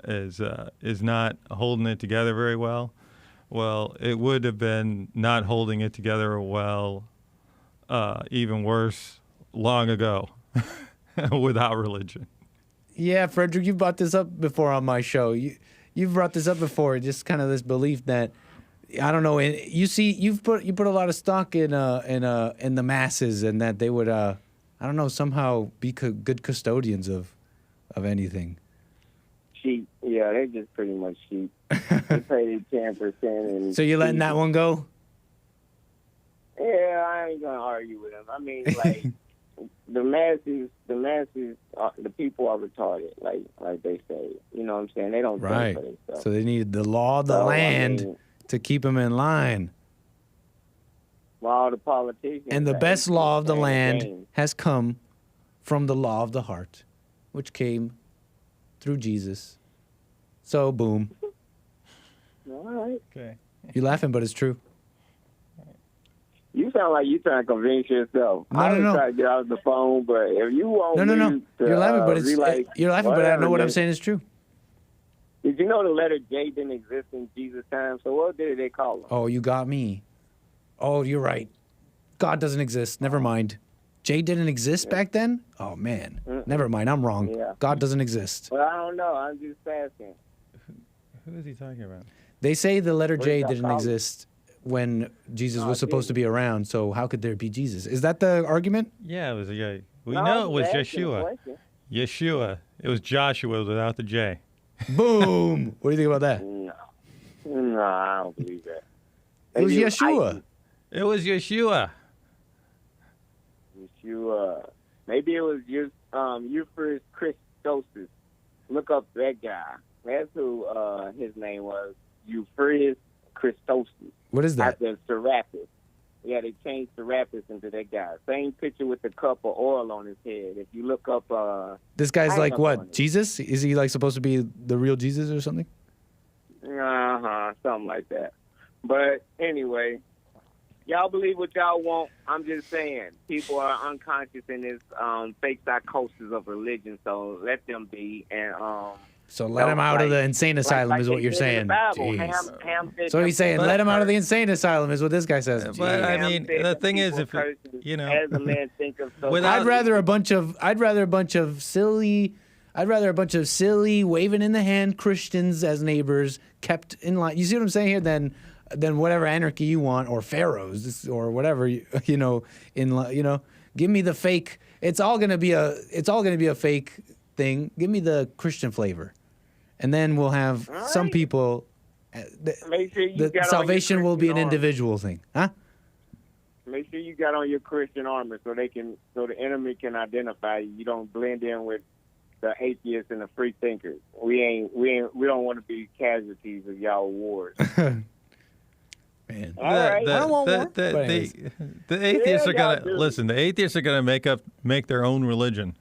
is not holding it together very well. Well, it would have been not holding it together well, even worse long ago without religion. Yeah, Frederick, you've brought this up before on my show. You've brought this up before, just kind of this belief that, I don't know, you put a lot of stock in the masses and that they would, I don't know, somehow be good custodians of anything. Sheep, yeah, they're just pretty much sheep. They pay 10%. And so you're letting that one go? Yeah, I ain't gonna argue with them. I mean, like the masses, the people are retarded, like they say. You know what I'm saying? They don't think for themselves. So they need the law of the land to keep them in line. Well, the politicians. And the best law of the land has come from the law of the heart, which came through Jesus. So, boom. All right. Okay. You're laughing, but it's true. You sound like you trying to convince yourself. I was trying to get out of the phone, but if you want No. me to, You're laughing, but you're laughing, but I know what I'm then- saying is true. Did you know the letter J didn't exist in Jesus' time? So what did they call him? Oh, you got me. Oh, you're right. God doesn't exist. Never mind. J didn't exist back then? Oh, man. Never mind. I'm wrong. Yeah. God doesn't exist. Well, I don't know. I'm just asking. Who is he talking about? They say the letter What J did y'all didn't call it? exist when Jesus was supposed to didn't. be around, so how could there be Jesus? Is that the argument? Yeah, it was yeah. We No, know I'm it was asking a Yeshua. question. Yeshua. It was Joshua without the J. Boom. What do you think about that? No, I don't believe that. It was Maybe Yeshua. It was Yeshua. Yeshua. Maybe it was Euphorus Christosis. Look up that guy. That's who his name was. Euphorus Christosis. What is that? After Serapis. Yeah, they changed Serapis into that guy. Same picture with the cup of oil on his head. If you look up... This guy's hang like up what? on it. Jesus? Is he like supposed to be the real Jesus or something? Something like that. But anyway, y'all believe what y'all want. I'm just saying, people are unconscious in this fake psychosis of religion, so let them be. And So let him out of the insane asylum is what you're saying. Jeez. So he's saying, let him out of the insane asylum is what this guy says. But I Jeez. mean, the thing is, if you know, as a man think of so I'd rather a bunch of silly waving in the hand Christians as neighbors kept in line. You see what I'm saying here? Than whatever anarchy you want or pharaohs or whatever give me the fake. It's all gonna be a fake thing. Give me the Christian flavor, and then we'll have some people. Make sure you The got on your salvation will be an Christian individual thing, huh? Make sure you got on your Christian armor so the enemy can identify you. You don't blend in with the atheists and the free thinkers. We don't want to be casualties of y'all wars. Man, All right. I don't want war. the atheists are gonna listen. The atheists are gonna make their own religion.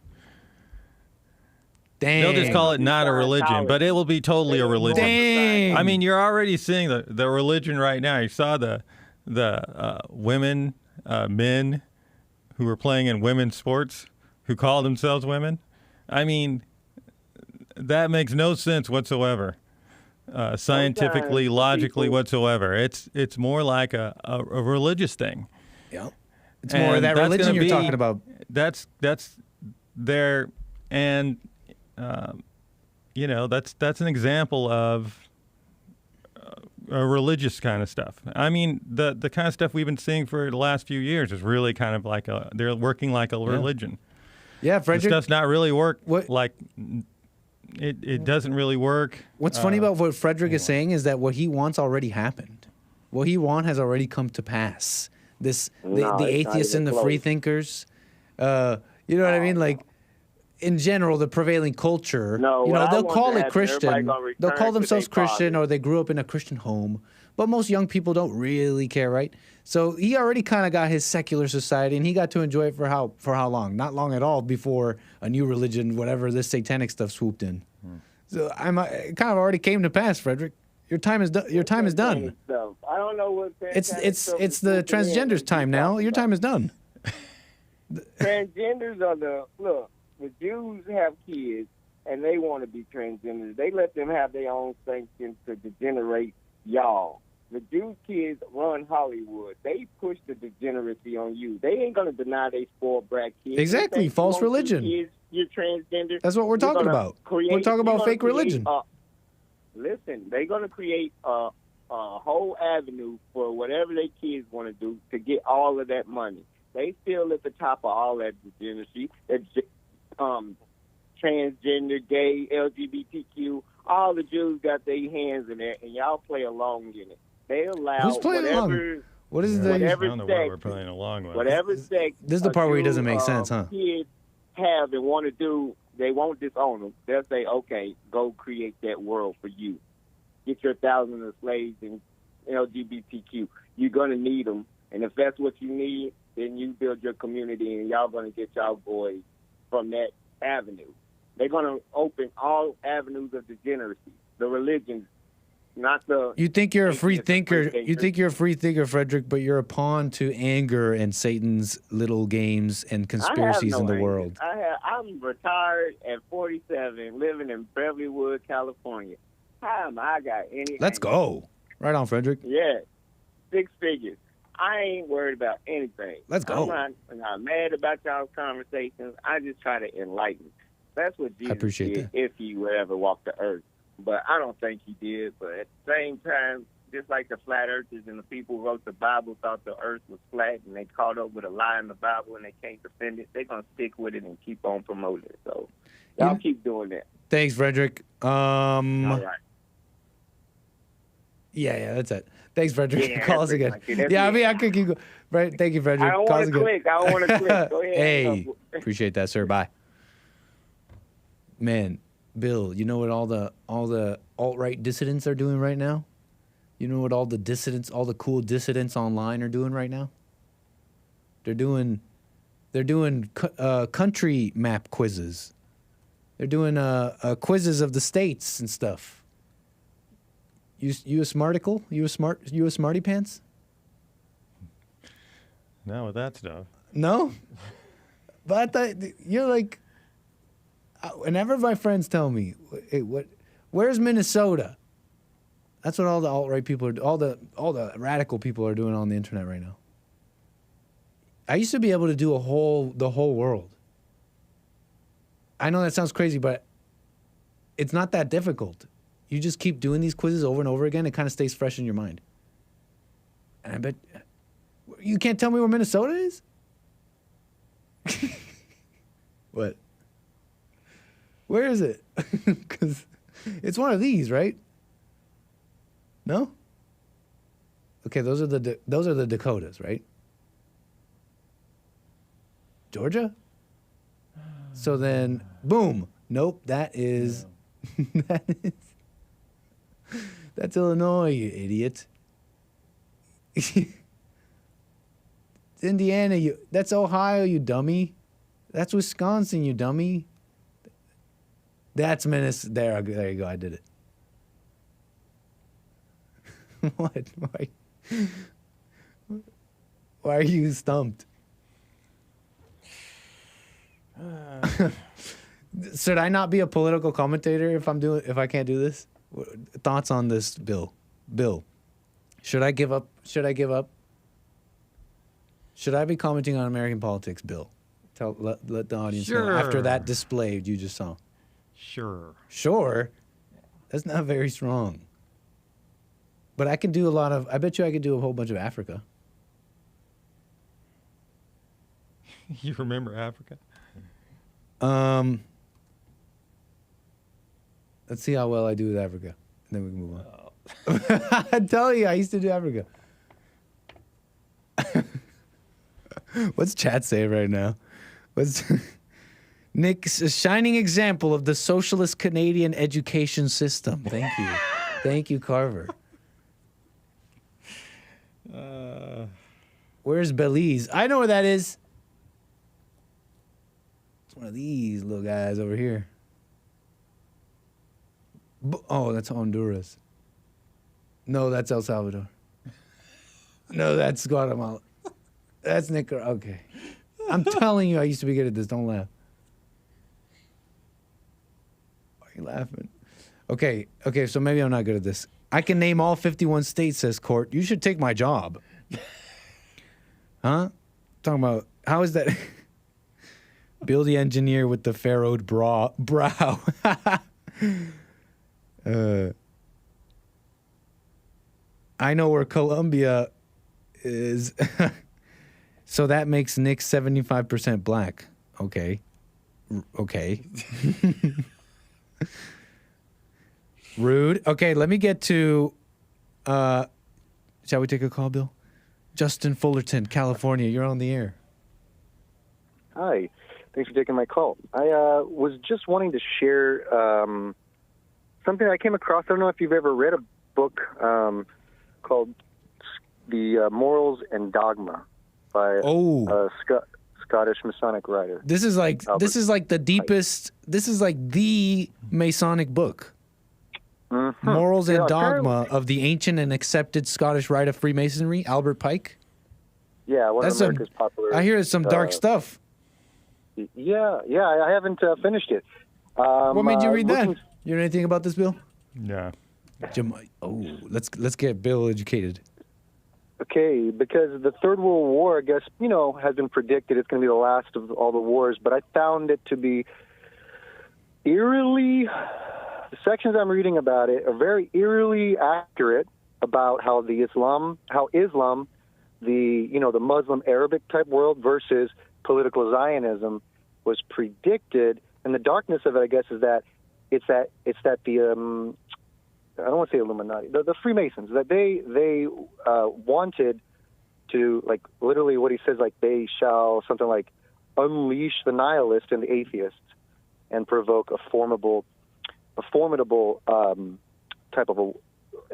Dang. They'll just call it not a religion, but it will be totally a religion. Dang. I mean, you're already seeing the religion right now. You saw the women, men who were playing in women's sports who call themselves women. I mean, that makes no sense whatsoever, scientifically, logically whatsoever. It's more like a religious thing. Yeah, it's more of that religion you're talking about. That's there, and that's an example of a religious kind of stuff. I mean, the kind of stuff we've been seeing for the last few years is really kind of like they're working like a religion. Yeah, Frederick. This stuff's not really like it doesn't really work. What's funny about what Frederick is saying is that what he wants already happened. What he wants has already come to pass. The atheists and the free thinkers. You know what I mean? Like, in general, the prevailing culture, they'll call it Christian. They'll call themselves Christian, or they grew up in a Christian home. But most young people don't really care, right? So he already kind of got his secular society, and he got to enjoy it for how long? Not long at all before a new religion, whatever this satanic stuff swooped in. So it kind of already came to pass, Frederick. Your time is done. Your time is done. I don't know what It's the transgenders' time now. Your time is done. Transgenders are the Jews have kids and they want to be transgenders. They let them have their own sanction to degenerate y'all. The Jews kids run Hollywood. They push the degeneracy on you. They ain't gonna deny they spoiled brat kids. Exactly, false religion. Kids, you're transgender. That's what we're talking about. We're talking about fake religion. Listen, they're gonna create a whole avenue for whatever their kids want to do to get all of that money. They still at the top of all that degeneracy. Transgender, gay, LGBTQ, all the Jews got their hands in there, and y'all play along in it. They allow Who's playing along? What is the? I don't know why we're playing along with. Whatever sex. This is the part where he doesn't make sense, huh? Kids have and want to do, they won't disown them. They'll say, okay, go create that world for you. Get your thousands of slaves and LGBTQ. You're gonna need them, and if that's what you need, then you build your community, and y'all gonna get y'all boys from that avenue. They're gonna open all avenues of degeneracy. The religions not the. You think you're a free thinker. thinker. You think you're a free thinker, Frederick, but you're a pawn to anger and Satan's little games and conspiracies I have no in the anger. world. I'm retired at 47, living in Beverlywood, California. How am I got any? Let's anger? go. Right on, Frederick. Yeah, 6 figures. I ain't worried about anything. Let's go. I'm not mad about y'all's conversations. I just try to enlighten. That's what Jesus appreciate did that. if he would ever walk the earth. But I don't think he did. But at the same time, just like the flat earthers and the people who wrote the Bible thought the earth was flat and they caught up with a lie in the Bible and they can't defend it, they're going to stick with it and keep on promoting it. So y'all keep doing that. Thanks, Frederick. All right. Yeah, that's it. Thanks, Frederick. Yeah, Call us that's again. like it. That's Yeah, I it. mean, I could keep going. Right, thank you, Frederick. I don't Call want us to again. click. I don't want to click. Go ahead. Hey, appreciate that, sir. Bye. Man, Bill, you know what all the alt-right dissidents are doing right now? You know what all the dissidents, all the cool dissidents online are doing right now? They're doing country map quizzes. They're doing quizzes of the states and stuff. You a smarticle? You a smarty pants? Not with that stuff. No? But I thought, you're like, whenever my friends tell me, hey, where's Minnesota? That's what all the alt-right people are, all the radical people are doing on the internet right now. I used to be able to do the whole world. I know that sounds crazy, but it's not that difficult. You just keep doing these quizzes over and over again. It kind of stays fresh in your mind. And I bet you can't tell me where Minnesota is? What? Where is it? Because it's one of these, right? No? Okay, those are the Dakotas, right? Georgia? So then, boom. Nope, that is that's Illinois, you idiot. It's Indiana, that's Ohio, you dummy. That's Wisconsin, you dummy. That's Minnesota. There you go, I did it. What? Why are you stumped? Should I not be a political commentator if I can't do this? Thoughts on this, Bill? Bill, should I give up? Should I be commenting on American politics, Bill? Let the audience know after that display you just saw. Sure. That's not very strong. But I can do I bet you I could do a whole bunch of Africa. You remember Africa? Let's see how well I do with Africa. And then we can move on. I tell you, I used to do Africa. What's chat say right now? What's Nick's a shining example of the socialist Canadian education system. Thank you. Thank you, Carver. Where's Belize? I know where that is. It's one of these little guys over here. Oh, that's Honduras. No, that's El Salvador. No, that's Guatemala. That's Nicaragua. Okay. I'm telling you, I used to be good at this. Don't laugh. Why are you laughing? Okay, so maybe I'm not good at this. I can name all 51 states, says Court. You should take my job. Huh? Talking about, how is that? Bill the engineer with the furrowed brow. I know where Colombia is. So that makes Nick 75% black. Okay. Rude. Okay, let me get to, shall we take a call, Bill? Justin Fullerton, California, you're on the air. Hi. Thanks for taking my call. I was just wanting to share something I came across. I don't know if you've ever read a book called The Morals and Dogma by a Scottish Masonic writer. This is like the deepest. This is like the Masonic book. Morals and Dogma of the Ancient and Accepted Scottish Rite of Freemasonry, Albert Pike. Yeah, one of America's popular. I hear it's some dark stuff. Yeah, I haven't finished it. What made you read that? You know anything about this, Bill? Yeah. Let's get Bill educated. Okay, because the Third World War, I guess, has been predicted. It's going to be the last of all the wars, but I found it to be eerily, the sections I'm reading about it are very eerily accurate about how Islam, the Muslim Arabic type world versus political Zionism was predicted. And the darkness of it, I guess, is that it's that the I don't want to say Illuminati, the Freemasons, that they wanted to, like, literally what he says, like, they shall something like unleash the nihilist and the atheists and provoke a formidable type of a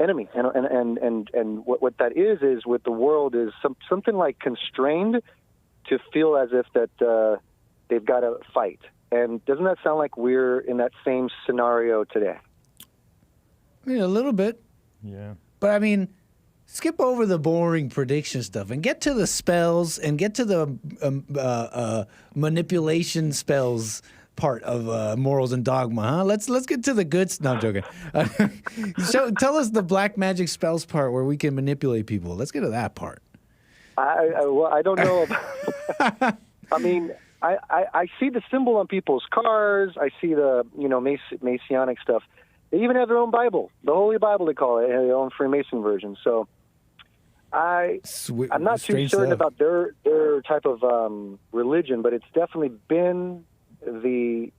enemy. And what that is what the world is something like constrained to feel as if that they've got to fight. And doesn't that sound like we're in that same scenario today? I mean, a little bit. Yeah. But I mean, skip over the boring prediction stuff and get to the spells and get to the manipulation spells part of Morals and Dogma, huh? Let's get to the good. No, I'm joking. Tell us the black magic spells part where we can manipulate people. Let's get to that part. I don't know. I mean, I see the symbol on people's cars. I see the Masonic stuff. They even have their own Bible, the Holy Bible they call it, and their own Freemason version. So I'm not too certain about their type of religion, but it's definitely been the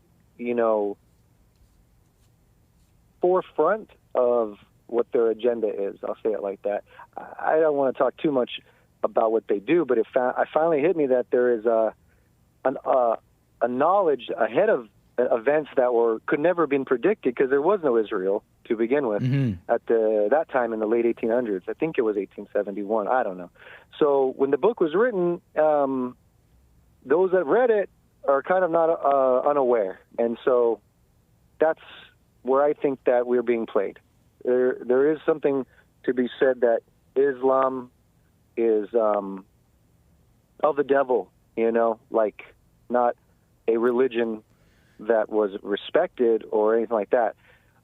forefront of what their agenda is. I'll say it like that. I don't want to talk too much about what they do, but it finally hit me that there is a knowledge ahead of events that could never have been predicted because there was no Israel to begin with at that time in the late 1800s. I think it was 1871. I don't know. So when the book was written, those that read it are kind of not unaware. And so that's where I think that we're being played. There is something to be said that Islam is of the devil, like not a religion that was respected or anything like that,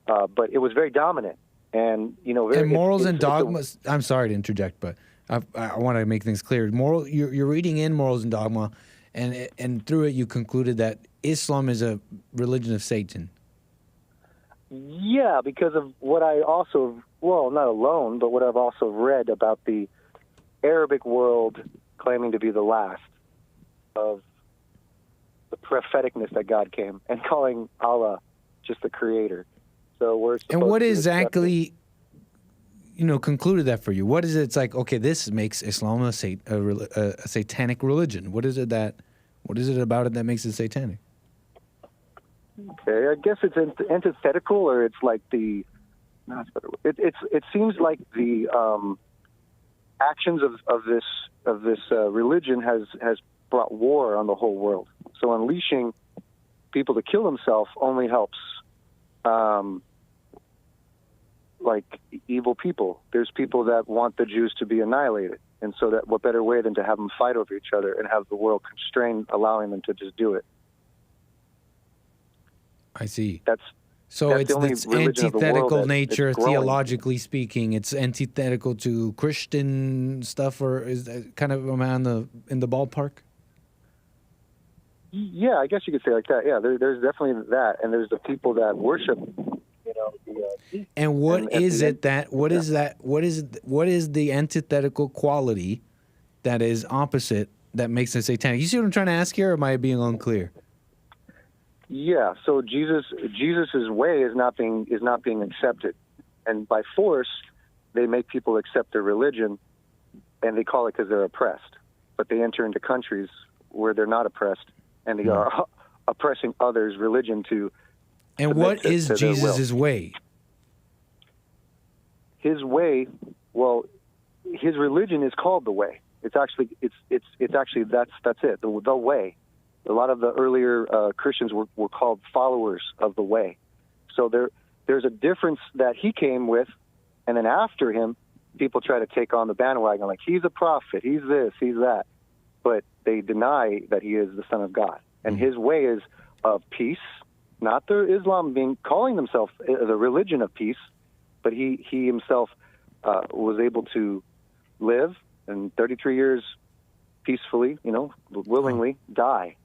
but it was very dominant and and Morals and Dogmas. I'm sorry to interject, but I want to make things clear. You're reading in Morals and Dogma, and through it you concluded that Islam is a religion of Satan. Yeah, because of what I also, not alone, but what I've also read about the Arabic world claiming to be the last of the propheticness that God came and calling Allah just the creator. So we're and what exactly, concluded that for you? What is it? It's like, okay, this makes Islam a satanic religion. What is it about it that makes it satanic? Okay, I guess it's antithetical, or it's like it seems like the actions of this religion has brought war on the whole world. So unleashing people to kill themselves only helps like evil people. There's people that want the Jews to be annihilated. And so that what better way than to have them fight over each other and have the world constrained, allowing them to just do it. I see. That's it's antithetical nature, theologically speaking. It's antithetical to Christian stuff, or is that kind of in the ballpark? Yeah, I guess you could say it like that. Yeah, there's definitely that, and there's the people that worship. And what is the antithetical quality that is opposite that makes it satanic? You see what I'm trying to ask here, or am I being unclear? Yeah, so Jesus's way is not being accepted, and by force they make people accept their religion, and they call it because they're oppressed. But they enter into countries where they're not oppressed, and they are oppressing others' religion to. And what is Jesus's way? His way, his religion is called the way. It's actually that's it, the way. A lot of the earlier Christians were called followers of the way. So there's a difference that he came with, and then after him, people try to take on the bandwagon, like he's a prophet, he's this, he's that. But they deny that he is the Son of God. And his way is of peace, not the Islam calling themselves the religion of peace, but he himself was able to live and 33 years peacefully, willingly die.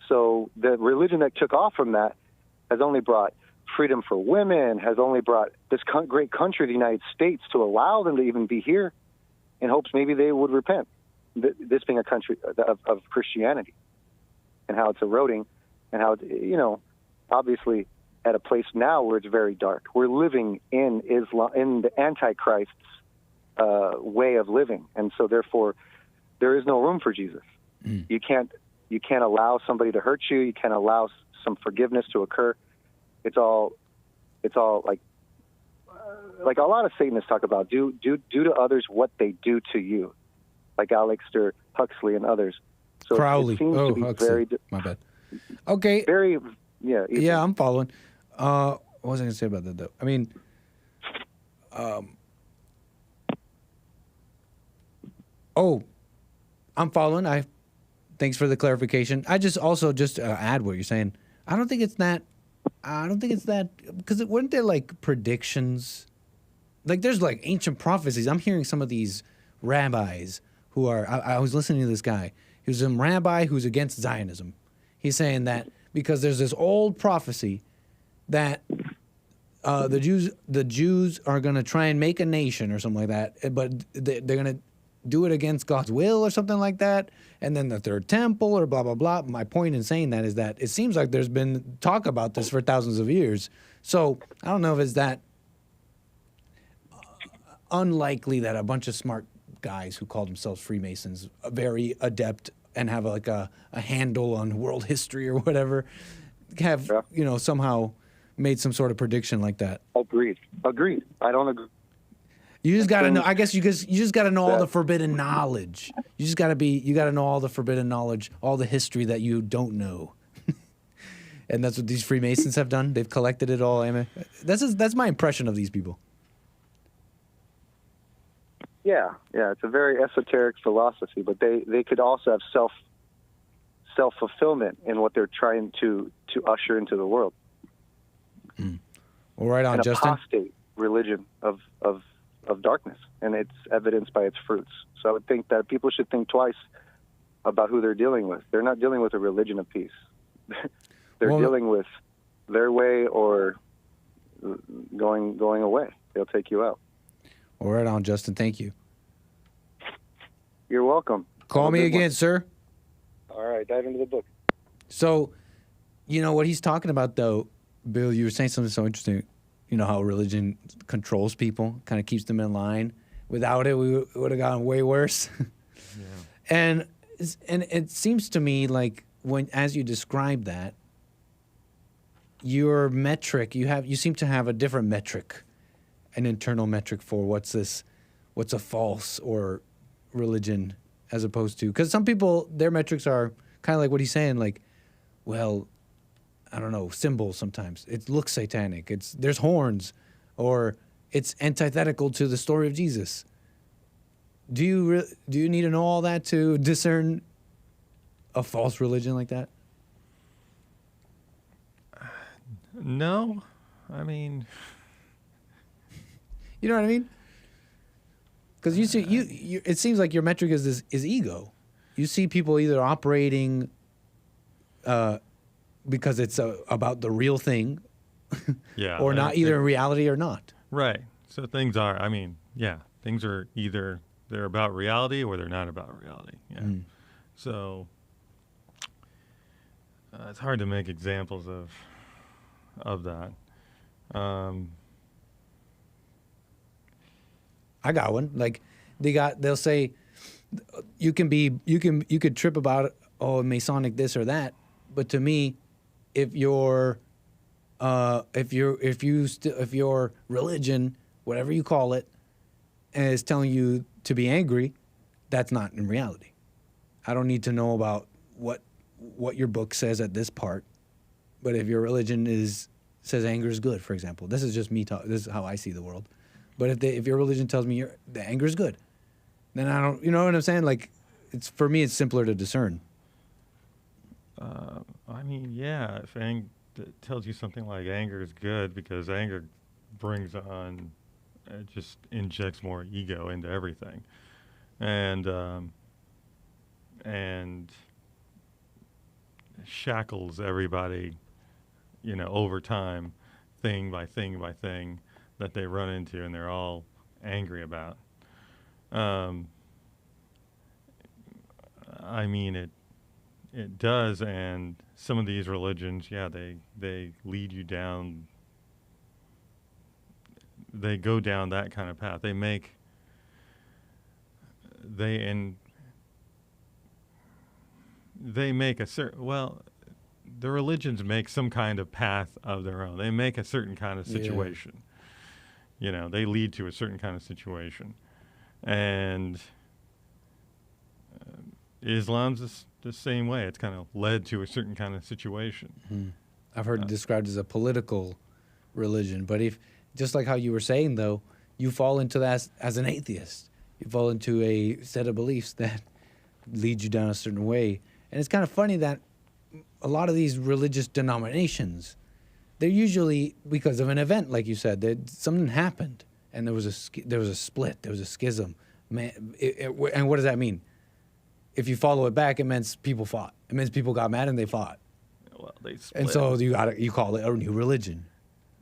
So the religion that took off from that has only brought freedom for women, has only brought this great country, the United States, to allow them to even be here in hopes maybe they would repent. This being a country of Christianity, and how it's eroding, and how, obviously at a place now where it's very dark. We're living in Islam, in the Antichrist's way of living, and so therefore there is no room for Jesus. You can't allow somebody to hurt you. You can't allow some forgiveness to occur. It's all like a lot of Satanists talk about. Do to others what they do to you, like Aleister Huxley and others. So Crowley. It seems to be Huxley. very. My bad. Okay. Very. Yeah. Yeah, I'm following. What was I going to say about that though? I mean, I'm following. Thanks for the clarification. I just add what you're saying. I don't think it's that because weren't there like predictions? Like there's like ancient prophecies. I'm hearing some of these rabbis who are. I was listening to this guy. He was a rabbi who's against Zionism. He's saying that because there's this old prophecy that the Jews are going to try and make a nation or something like that, but they're going to do it against God's will or something like that, and then the third temple or blah, blah, blah. My point in saying that is that it seems like there's been talk about this for thousands of years. So I don't know if it's that unlikely that a bunch of smart guys who call themselves Freemasons, very adept and have like a handle on world history or whatever, have, somehow made some sort of prediction like that. Agreed. I don't agree. You just got to know. I guess you just got to know all the forbidden knowledge. You just got to know all the forbidden knowledge, all the history that you don't know. And that's what these Freemasons have done. They've collected it all. That's my impression of these people. Yeah, it's a very esoteric philosophy, but they could also have self-fulfillment in what they're trying to usher into the world. Well, right on, An Justin. apostate religion of darkness, and it's evidenced by its fruits. So I would think that people should think twice about who they're dealing with. They're not dealing with a religion of peace. They're dealing with their way or going away. They'll take you out. Well, right on, Justin. Thank you. You're welcome. Call me again, sir. All right, dive into the book. So, what he's talking about, though, Bill, you were saying something so interesting. You know how religion controls people, kind of keeps them in line. Without it, we would have gotten way worse. And it seems to me like as you describe that, your metric, you seem to have a different metric, an internal metric for what's a false or religion, as opposed to, because some people, their metrics are kind of like what he's saying, like, well, I don't know, symbols sometimes. It looks satanic. There's horns, or it's antithetical to the story of Jesus. Do you need to know all that to discern a false religion like that? No, I mean, you know what I mean? Because you see, you it seems like your metric is ego. You see people either operating because it's about the real thing, or not, either in reality or not. Right. So things are. I mean, things are either they're about reality or they're not about reality. Yeah. So it's hard to make examples of that. I got one. Like they'll say you could trip about Masonic this or that, but to me, if your religion, whatever you call it, is telling you to be angry, that's not in reality. I don't need to know about what your book says at this part, but if your religion is says anger is good, for example. This is just me talking. This is how I see the world. But if your religion tells me the anger is good, then I don't. You know what I'm saying? Like, for me, it's simpler to discern. I mean, yeah, if it tells you something like anger is good because anger brings on, it just injects more ego into everything, and shackles everybody, over time, thing by thing by thing that they run into and they're all angry about. I mean, it does, and some of these religions, yeah, they lead you down, they go down that kind of path. They make a certain, well, the religions make some kind of path of their own. They make a certain kind of situation. Yeah. They lead to a certain kind of situation. And Islam's the same way. It's kind of led to a certain kind of situation. Mm-hmm. I've heard it described as a political religion. But just like how you were saying, though, you fall into that as an atheist. You fall into a set of beliefs that lead you down a certain way. And it's kind of funny that a lot of these religious denominations, they're usually because of an event, like you said, that something happened and there was a split, there was a schism. Man, and what does that mean? If you follow it back, it means people fought. It means people got mad and they fought. Well, they split. And so you call it a new religion.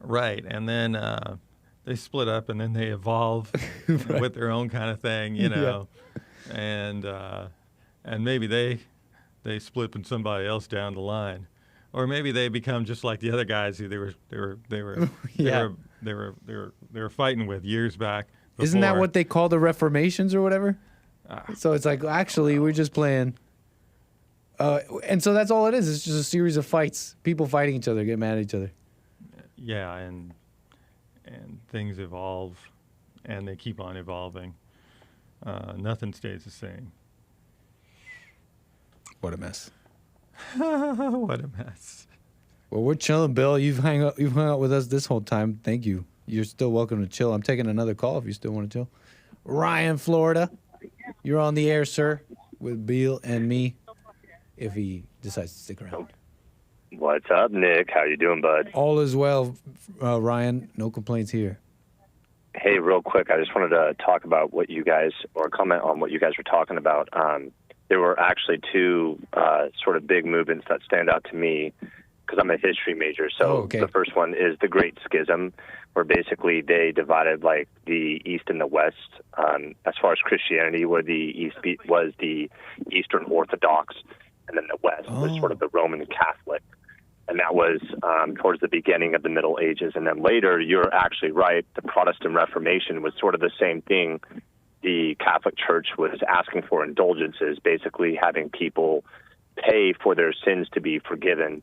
Right, and then they split up and then they evolve Right. with their own kind of thing, Yeah. And maybe they split with somebody else down the line, or maybe they become just like the other guys who they were fighting with years back. Before. Isn't that what they call the Reformations or whatever? So it's like, actually, we're just playing. And so that's all it is. It's just a series of fights, people fighting each other, getting mad at each other. Yeah, and things evolve, and they keep on evolving. Nothing stays the same. What a mess. What a mess. Well, we're chilling, Bill. You've hung out with us this whole time. Thank you. You're still welcome to chill. I'm taking another call if you still want to chill. Ryan, Florida. You're on the air, sir, with Bill and me, if he decides to stick around. What's up, Nick? How you doing, bud? All is well, Ryan. No complaints here. Hey, real quick, I just wanted to talk about what you guys, or comment on what you guys were talking about. There were actually two sort of big movements that stand out to me because I'm a history major. So The first one is the Great Schism, where basically they divided like the East and the West as far as Christianity, where the East was the Eastern Orthodox, and then the West was sort of the Roman Catholic. And that was towards the beginning of the Middle Ages. And then later, you're actually right, the Protestant Reformation was sort of the same thing. The Catholic Church was asking for indulgences, basically having people pay for their sins to be forgiven.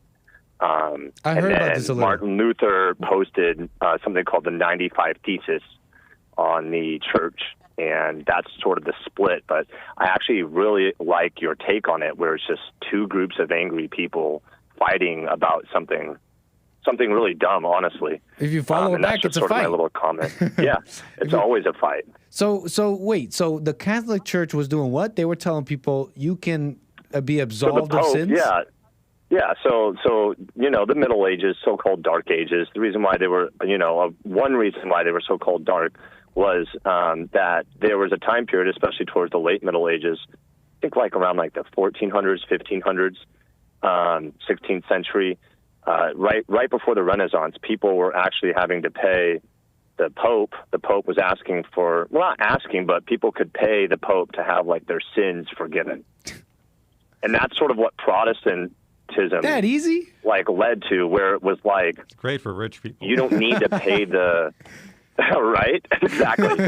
I heard about this a little. Martin Luther posted something called the 95 Thesis on the church, and that's sort of the split. But I actually really like your take on it, where it's just two groups of angry people fighting about something really dumb, honestly. If you follow it back, it's a fight. That's my little comment. Yeah, it's always a fight. So wait, so the Catholic Church was doing what? They were telling people you can be absolved of sins? Yeah. So the Middle Ages, so-called Dark Ages. The reason why they were, one reason why they were so-called dark was that there was a time period, especially towards the late Middle Ages, I think like around like the 1400s, 1500s, 16th century, right before the Renaissance, people were actually having to pay the Pope. The Pope was asking for, well, not asking, but people could pay the Pope to have like their sins forgiven. And that's sort of what Protestantism that easy led to, where it was like, it's great for rich people. You don't need to pay the right, exactly.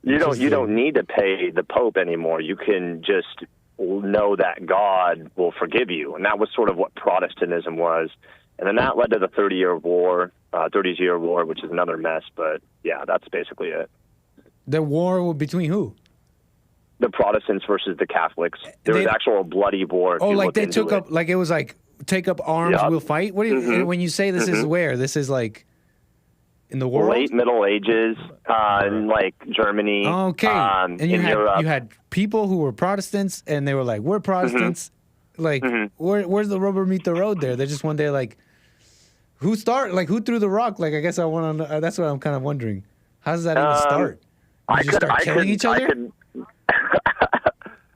You don't need to pay the Pope anymore. You can just know that God will forgive you, and that was sort of what Protestantism was. And then that led to the 30-year war, 30s-year war, which is another mess. But yeah, that's basically it. The war between who? The Protestants versus the Catholics. There was actual bloody war. Oh, like they took up, like it was like take up arms, we'll fight. What do you, when you say this is where? This is like in the world? Late Middle Ages, in like Germany. Okay. And you had people who were Protestants, and they were like, we're Protestants. Like, where's the rubber meet the road there? They're just one day like, who threw the rock? Like, I guess I want to know. That's what I'm kind of wondering. How does that even start? You just start killing each other?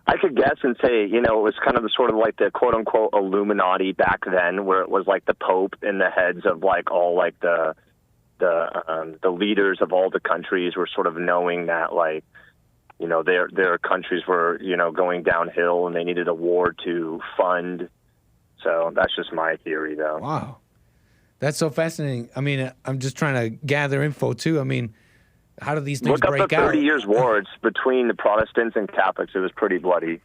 I could guess and say, it was kind of the sort of like the quote unquote Illuminati back then, where it was like the Pope in the heads of like all like the leaders of all the countries were sort of knowing that like, their countries were, going downhill and they needed a war to fund. So that's just my theory, though. Wow. That's so fascinating. I mean, I'm just trying to gather info, too. I mean, how do these things break out? Look up the 30 Years' Wars between the Protestants and Catholics. It was pretty bloody.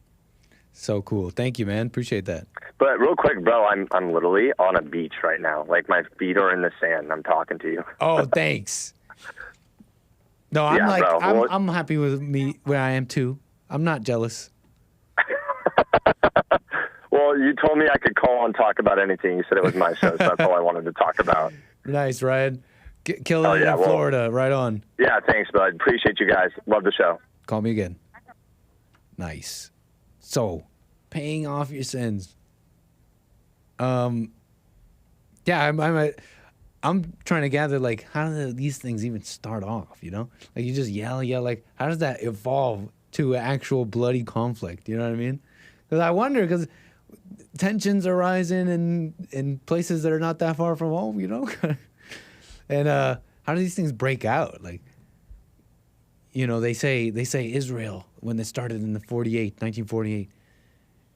So cool. Thank you, man. Appreciate that. But real quick, bro, I'm literally on a beach right now. Like, my feet are in the sand. I'm talking to you. Oh, thanks. No, I'm happy with me where I am, too. I'm not jealous. Well, you told me I could call and talk about anything. You said it was my show, so that's all I wanted to talk about. Nice, Ryan. Killing it in Florida. Right on. Yeah, thanks, bud. Appreciate you guys. Love the show. Call me again. Nice. So, paying off your sins. Yeah, I'm trying to gather, like, how do these things even start off, Like, you just yell. Like, how does that evolve to an actual bloody conflict? You know what I mean? Because I wonder, because tensions are rising in places that are not that far from home, And how do these things break out? Like, they say Israel when they started in 1948.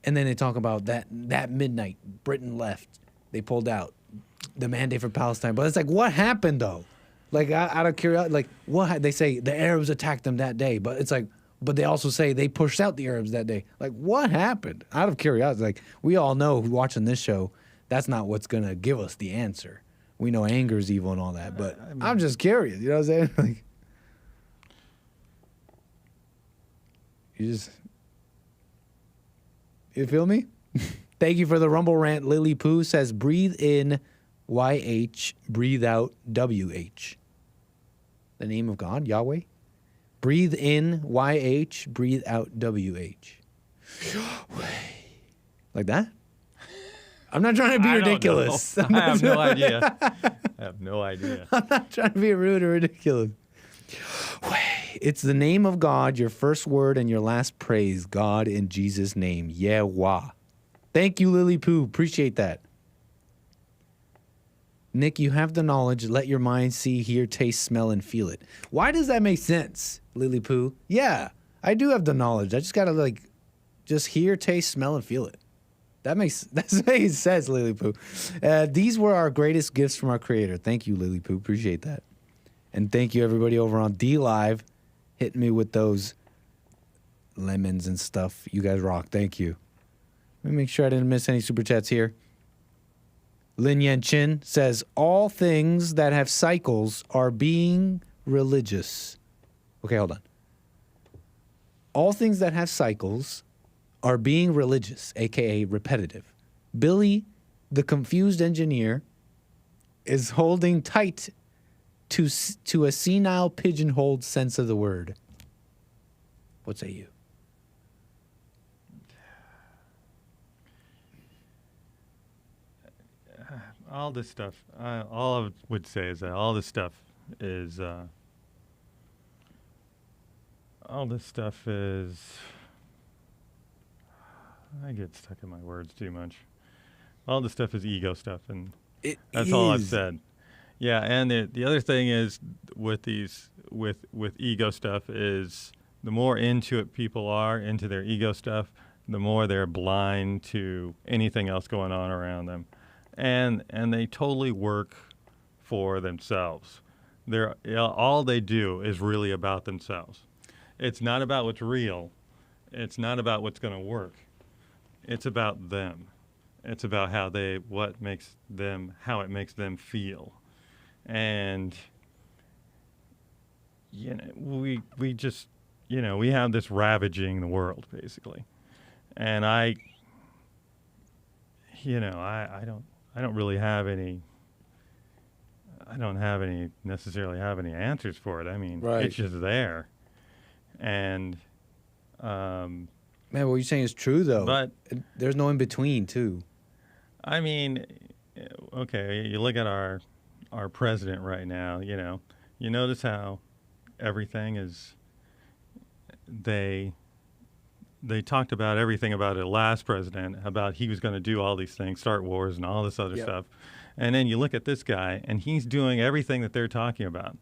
And then they talk about that midnight, Britain left. They pulled out. The mandate for Palestine. But it's like, what happened, though? Like, out of curiosity, like, what? They say the Arabs attacked them that day. But it's like, but they also say they pushed out the Arabs that day. Like, what happened? Out of curiosity, like, we all know watching this show, that's not what's going to give us the answer. We know anger is evil and all that. But I'm just curious. You know what I'm saying? Like, you feel me? Thank you for the Rumble rant. Lily Poo says, breathe in YH, breathe out WH. The name of God, Yahweh. Breathe in YH, breathe out WH. Like that? I'm not trying to be ridiculous. I have no idea. I'm not trying to be rude or ridiculous. It's the name of God, your first word and your last praise. God in Jesus' name. Yahweh. Thank you, Lily Poo. Appreciate that. Nick, you have the knowledge. Let your mind see, hear, taste, smell, and feel it. Why does that make sense, Lily Poo? Yeah, I do have the knowledge. I just got to, just hear, taste, smell, and feel it. That's what it says, Lily Poo. These were our greatest gifts from our Creator. Thank you, Lily Poo. Appreciate that. And thank you, everybody over on D Live, hitting me with those lemons and stuff. You guys rock. Thank you. Let me make sure I didn't miss any super chats here. Lin Yan Chin says, all things that have cycles are being religious. Okay, hold on. All things that have cycles are being religious, a.k.a. repetitive. Billy, the confused engineer, is holding tight to a senile pigeonholed sense of the word. What say you? All this stuff, all I would say is that all this stuff is, I get stuck in my words too much. All this stuff is ego stuff, and that's all I've said. Yeah, and the other thing is with ego stuff is the more into it people are, into their ego stuff, the more they're blind to anything else going on around them. And they totally work for themselves. All they do is really about themselves. It's not about what's real. It's not about what's going to work. It's about them. It's about how it makes them feel. And we just we have this ravaging the world basically. And you know, I don't really have any. I don't necessarily have any answers for it. I mean, it's just there, and man, what you're saying is true though. But there's no in between too. I mean, okay, you look at our president right now. You know, you notice how everything is. They talked about everything about the last president, about he was going to do all these things, start wars and all this other stuff. And then you look at this guy, and he's doing everything that they're talking about.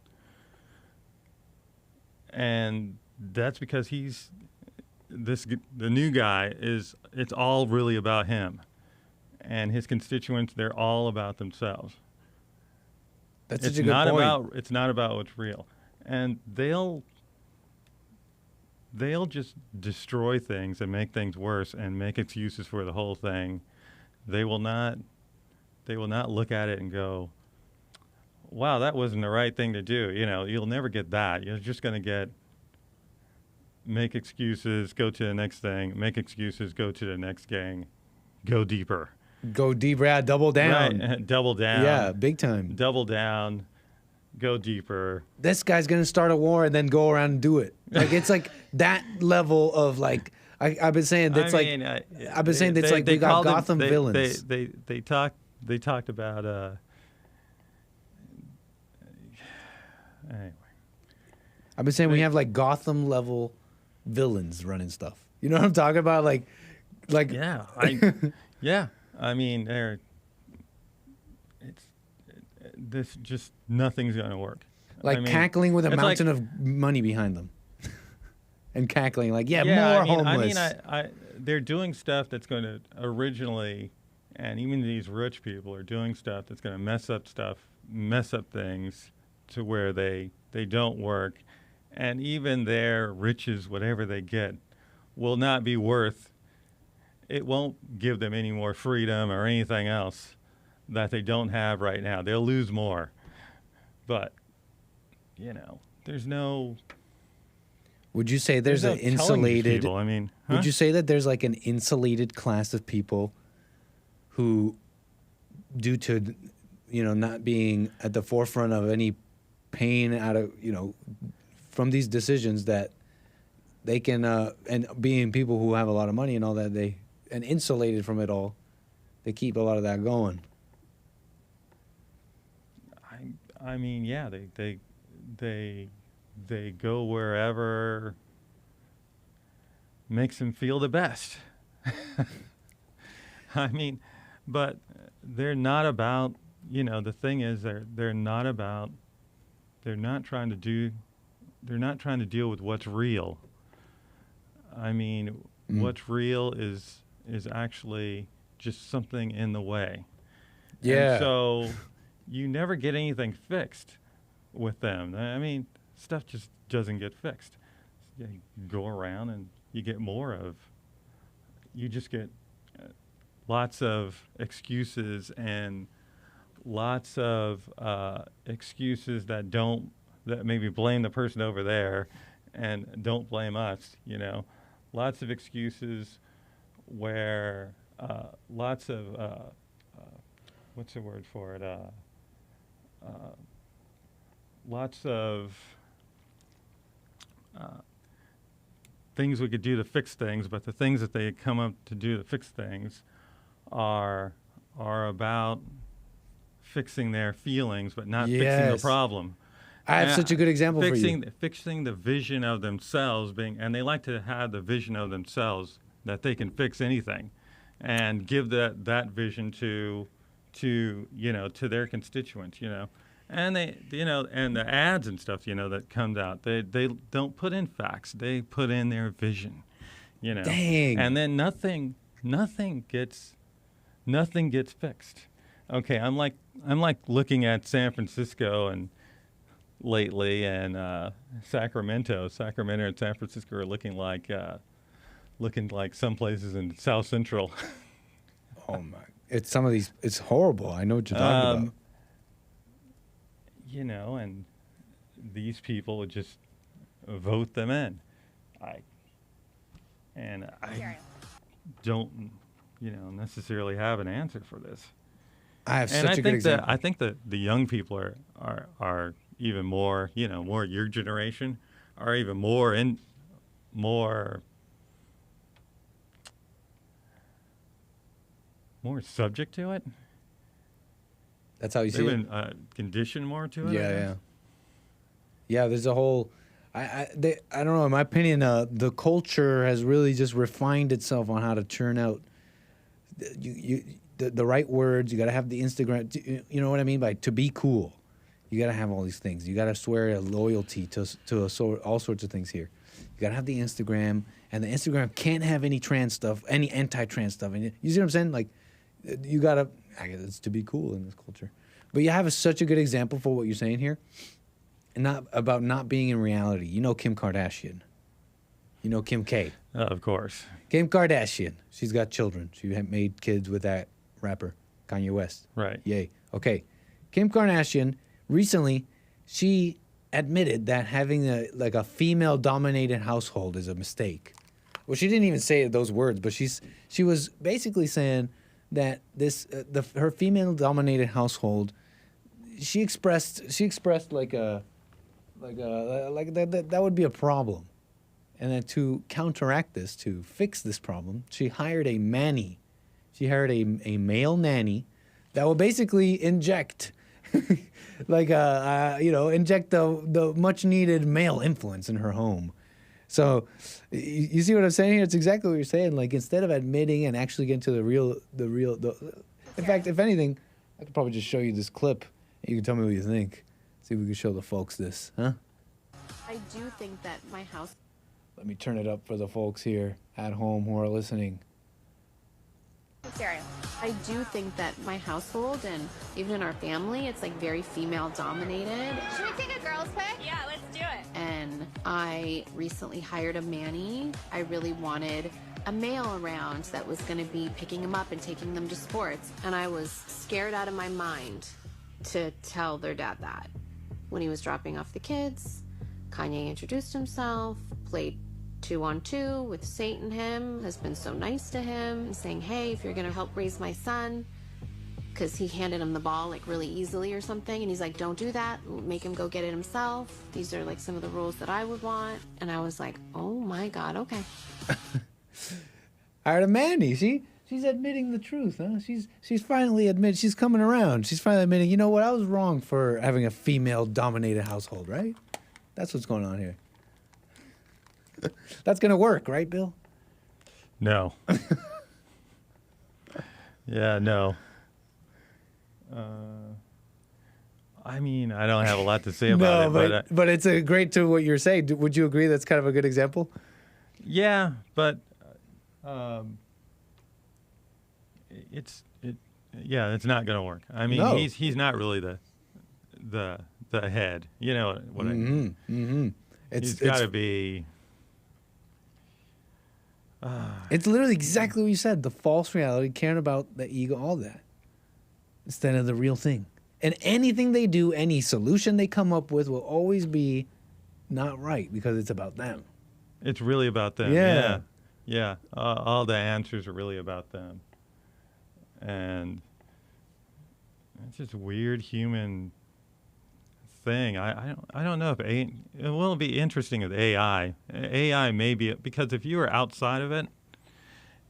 And that's because the new guy it's all really about him. And his constituents, they're all about themselves. That's such a good point. It's not about what's real. And they'll just destroy things and make things worse and make excuses for the whole thing. They will not look at it and go, wow, that wasn't the right thing to do. You know, you'll never get that. You're just going to make excuses, go to the next thing, make excuses, go to the next gang, go deeper. Go deeper, yeah, double down. Right, double down. Yeah, big time. Double down, go deeper. This guy's going to start a war and then go around and do it. Like, it's like that level of like, I've been saying that's we got Gotham villains. They talked about anyway. I've been saying we have like Gotham level villains running stuff. You know what I'm talking about? Like yeah, yeah. I mean, this just nothing's gonna work. Like, I mean, cackling with a mountain of money behind them, and cackling like more homeless. I mean, they're doing stuff that's going to originally. And even these rich people are doing stuff that's going to mess up things to where they don't work. And even their riches, whatever they get, will not be it won't give them any more freedom or anything else that they don't have right now. They'll lose more. But, you know, there's no... Would you say there's an insulated... People. I mean, Would you say that there's like an insulated class of people who, due to, you know, not being at the forefront of any pain out of, you know, from these decisions, that they can, and being people who have a lot of money and all that, and insulated from it all, they keep a lot of that going? I mean, yeah, they go wherever makes them feel the best. I mean, but they're not about, you know, the thing is they're not trying to deal with what's real. I mean, what's real is actually just something in the way. Yeah. And so you never get anything fixed with them. I mean, stuff just doesn't get fixed. You go around and you get you just get lots of excuses and lots of excuses that maybe blame the person over there and don't blame us, you know. Lots of excuses where lots of, what's the word for it? Lots of things we could do to fix things, but the things that they come up to do to fix things are about fixing their feelings, but not fixing the problem. I have such a good example for you. Fixing the vision of themselves and they like to have the vision of themselves that they can fix anything, and give that vision to their constituents, you know. And and the ads and stuff, you know, that comes out, they don't put in facts, they put in their vision, you know. Dang. And then nothing gets fixed. Okay, I'm like looking at San Francisco and lately, and Sacramento and San Francisco are looking like some places in South Central. Oh my! It's horrible. I know what you're talking about. You know, and these people would just vote them in. I don't, necessarily have an answer for this. I have such a good example. I think that the young people are even more, more your generation, are even more subject to it. That's how you see They've it. been conditioned more to it. Yeah. There's a whole. I don't know. In my opinion, the culture has really just refined itself on how to churn out the right words. You got to have the Instagram. You know what I mean by to be cool. You got to have all these things. You got to swear a loyalty to all sorts of things here. You got to have the Instagram, and the Instagram can't have any trans stuff, any anti-trans stuff. And you see what I'm saying? Like, you got to. I guess it's to be cool in this culture. But you have such a good example for what you're saying here, and not about not being in reality. You know Kim Kardashian. You know Kim K. Of course. Kim Kardashian. She's got children. She made kids with that rapper, Kanye West. Right. Yay. Okay. Kim Kardashian, recently, she admitted that having a female-dominated household is a mistake. Well, she didn't even say those words, but she was basically saying that her female-dominated household, she expressed that would be a problem, and then to counteract this, to fix this problem, she hired a nanny. She hired a male nanny that will basically inject, inject the much-needed male influence in her home. So, you see what I'm saying here? It's exactly what you're saying. Like, instead of admitting and actually getting to the real. In fact, if anything, I could probably just show you this clip, and you can tell me what you think. See if we can show the folks this, huh? I do think that my house. Let me turn it up for the folks here at home who are listening. Serious. I do think that my household and even in our family, it's like very female dominated. Should we take a girls' pick? Yeah, let's do it. And I recently hired a nanny. I really wanted a male around that was going to be picking them up and taking them to sports. And I was scared out of my mind to tell their dad that. When he was dropping off the kids, Kanye introduced himself, played 2-on-2 with Saint and him, has been so nice to him, saying, hey, if you're going to help raise my son, because he handed him the ball like really easily or something, and he's like, don't do that, make him go get it himself. These are like some of the rules that I would want. And I was like, oh my God, okay. Hired a nanny, see? She's admitting the truth, huh? She's finally admitting, she's coming around. She's finally admitting, you know what, I was wrong for having a female-dominated household, right? That's what's going on here. That's going to work, right, Bill? No. Yeah, no. I mean, I don't have a lot to say about it. But it's a great to what you're saying. Would you agree that's kind of a good example? Yeah, but it's not going to work. I mean, no. He's not really the head. You know what I mean? Mm-hmm. He's got to be. It's literally exactly what you said. The false reality, caring about the ego, all that, instead of the real thing. And anything they do, any solution they come up with will always be not right because it's about them. It's really about them. Yeah. Yeah. All the answers are really about them. And it's just a weird human thing. I don't know if it will be interesting with AI. AI may be, because if you are outside of it,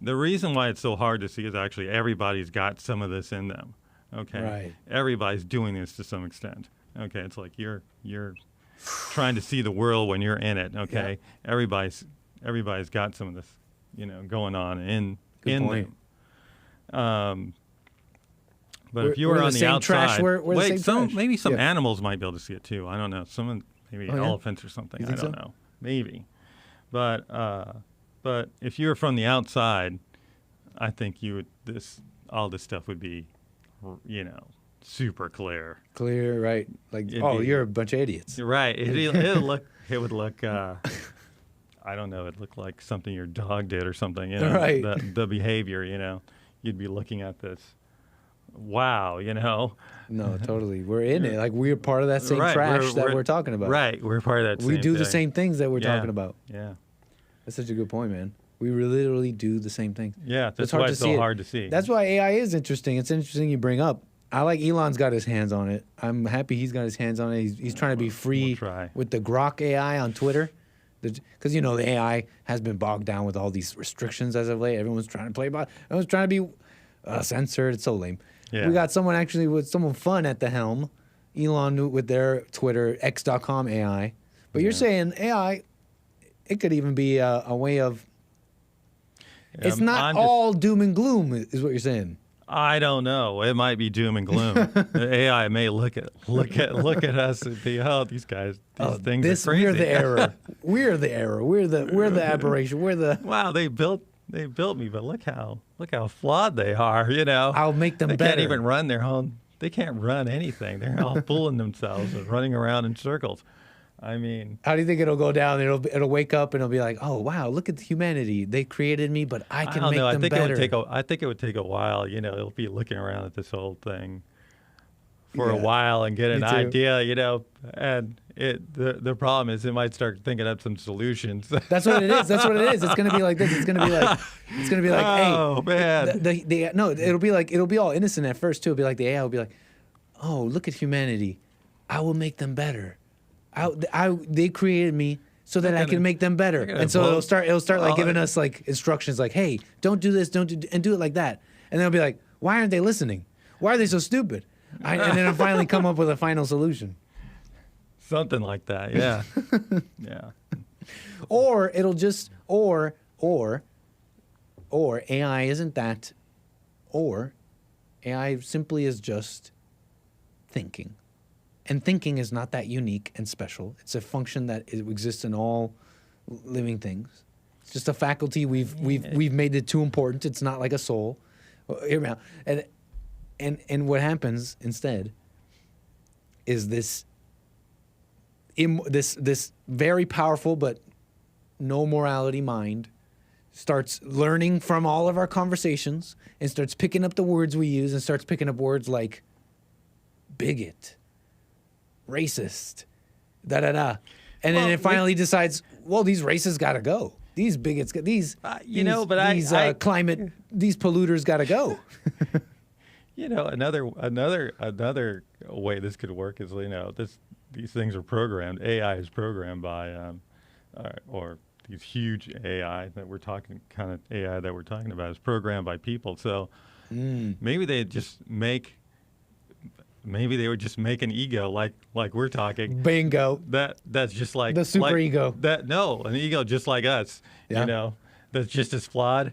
the reason why it's so hard to see is actually everybody's got some of this in them. Okay. Right. Everybody's doing this to some extent. Okay. It's like you're trying to see the world when you're in it. Okay. Yeah. Everybody's got some of this, going on in point. them. But if you were on the outside, maybe some animals might be able to see it too. I don't know. Maybe elephants or something. I don't know. Maybe. But if you were from the outside, I think all this stuff would be, super clear. Clear, right? Like, you're a bunch of idiots. Right. It would look. I don't know. It'd look like something your dog did or something. Right. The behavior. You'd be looking at this. Wow, No, totally. We're in it. Like, we're part of that same trash that we're talking about. Right. We're part of that We same do thing. the same things that we're talking about. Yeah. That's such a good point, man. We literally do the same thing. Yeah, So that's why it's so hard to see. That's why AI is interesting. It's interesting you bring up. I like Elon's got his hands on it. I'm happy he's got his hands on it. He's trying to be free with the Grok AI on Twitter. Because, the AI has been bogged down with all these restrictions as of late. Everyone's trying to play by. Everyone's trying to be censored. It's so lame. Yeah. We got someone actually with someone fun at the helm. Elon with their Twitter, 𝒏𝒊𝒄𝒌𝒔𝒕𝒓𝒆𝒂𝒎 AI. But you're saying AI, it could even be a way of... It's not all doom and gloom, is what you're saying. I don't know. It might be doom and gloom. The AI may look at us and be, oh, these guys, these things are crazy. We're the error. We're the error. We're the aberration. We're the wow. They built me, but look how flawed they are. I'll make them they better. Can't even run their own. They can't run anything. They're all fooling themselves and running around in circles. I mean, how do you think it'll go down? It'll wake up and it'll be like, oh wow, look at humanity. They created me, but I can make them better. I think it would take a while. It'll be looking around at this whole thing for a while and get an idea. And the problem is it might start thinking up some solutions. That's what it is. That's what it is. It's gonna be like this. It's gonna be like oh hey, man. No, it'll be all innocent at first too. It'll be like the AI will be like, oh, look at humanity. I will make them better. They created me so that I can make them better, and so it'll start like giving us like instructions, like, "Hey, don't do this, and do it like that." And they'll be like, "Why aren't they listening? Why are they so stupid?" And then I'll finally come up with a final solution. Something like that, yeah, yeah. Or it'll just or AI isn't that, or AI simply is just thinking. And thinking is not that unique and special. It's a function that exists in all living things. It's just a faculty we've made it too important. It's not like a soul. Hear me out. And what happens instead is this very powerful but no morality mind starts learning from all of our conversations and starts picking up the words we use and starts picking up words like bigot, racist, and then it finally decides, well, these racists got to go. These bigots, these climate, these polluters got to go. Another way this could work is, these things are programmed. AI is programmed by, or these huge AI that we're talking about is programmed by people. So maybe they just make. Maybe they would just make an ego like we're talking. Bingo. That's just like the super ego. An ego just like us. Yeah. That's just as flawed.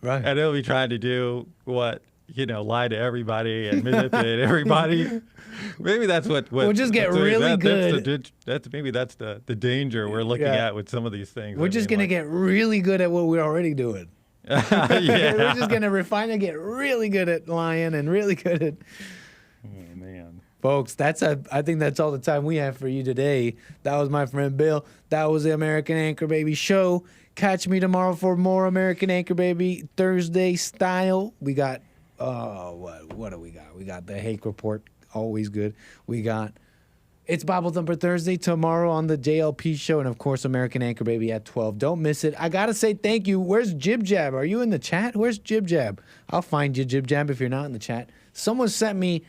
Right. And it'll be trying to do what, lie to everybody and manipulate everybody. Maybe that's what we'll just get really good. That's the danger we're looking at with some of these things. We're just gonna get really good at what we're already doing. We're just gonna refine and get really good at lying and really good at. Oh, man. Folks, I think that's all the time we have for you today. That was my friend Bill. That was the American Anchorbaby show. Catch me tomorrow for more American Anchorbaby Thursday style. We got, what do we got? We got the Hake Report, always good. We got It's Bible Thumper Thursday tomorrow on the JLP show, and of course, American Anchorbaby at 12. Don't miss it. I got to say thank you. Where's 𝒏𝒊𝒄𝒌𝒔? Are you in the chat? Where's 𝒏𝒊𝒄𝒌𝒔? I'll find you, 𝒏𝒊𝒄𝒌𝒔, if you're not in the chat. Someone sent me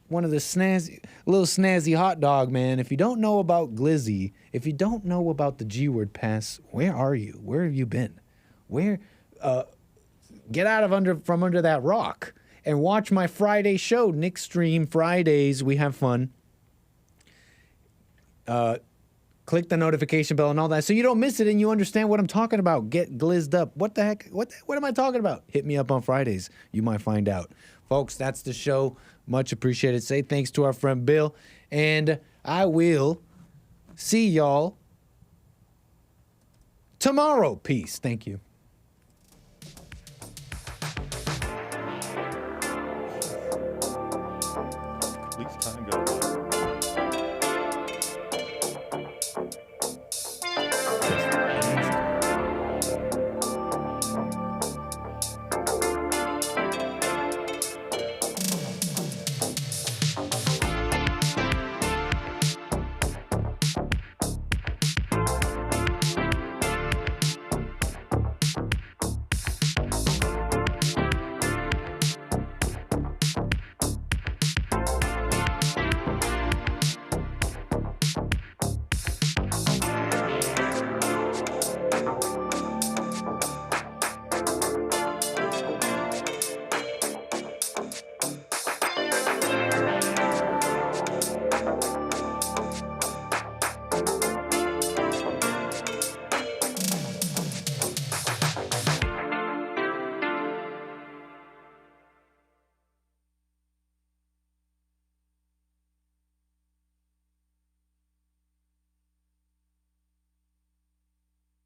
one of the little snazzy hot dog, man. If you don't know about glizzy, if you don't know about the G-word pass, where are you? Where have you been? Get out from under that rock and watch my Friday show, Nick Stream Fridays. We have fun. Click the notification bell and all that so you don't miss it and you understand what I'm talking about. Get glizzed up. What the heck? What am I talking about? Hit me up on Fridays. You might find out. Folks, that's the show. Much appreciated. Say thanks to our friend Bill. And I will see y'all tomorrow. Peace. Thank you.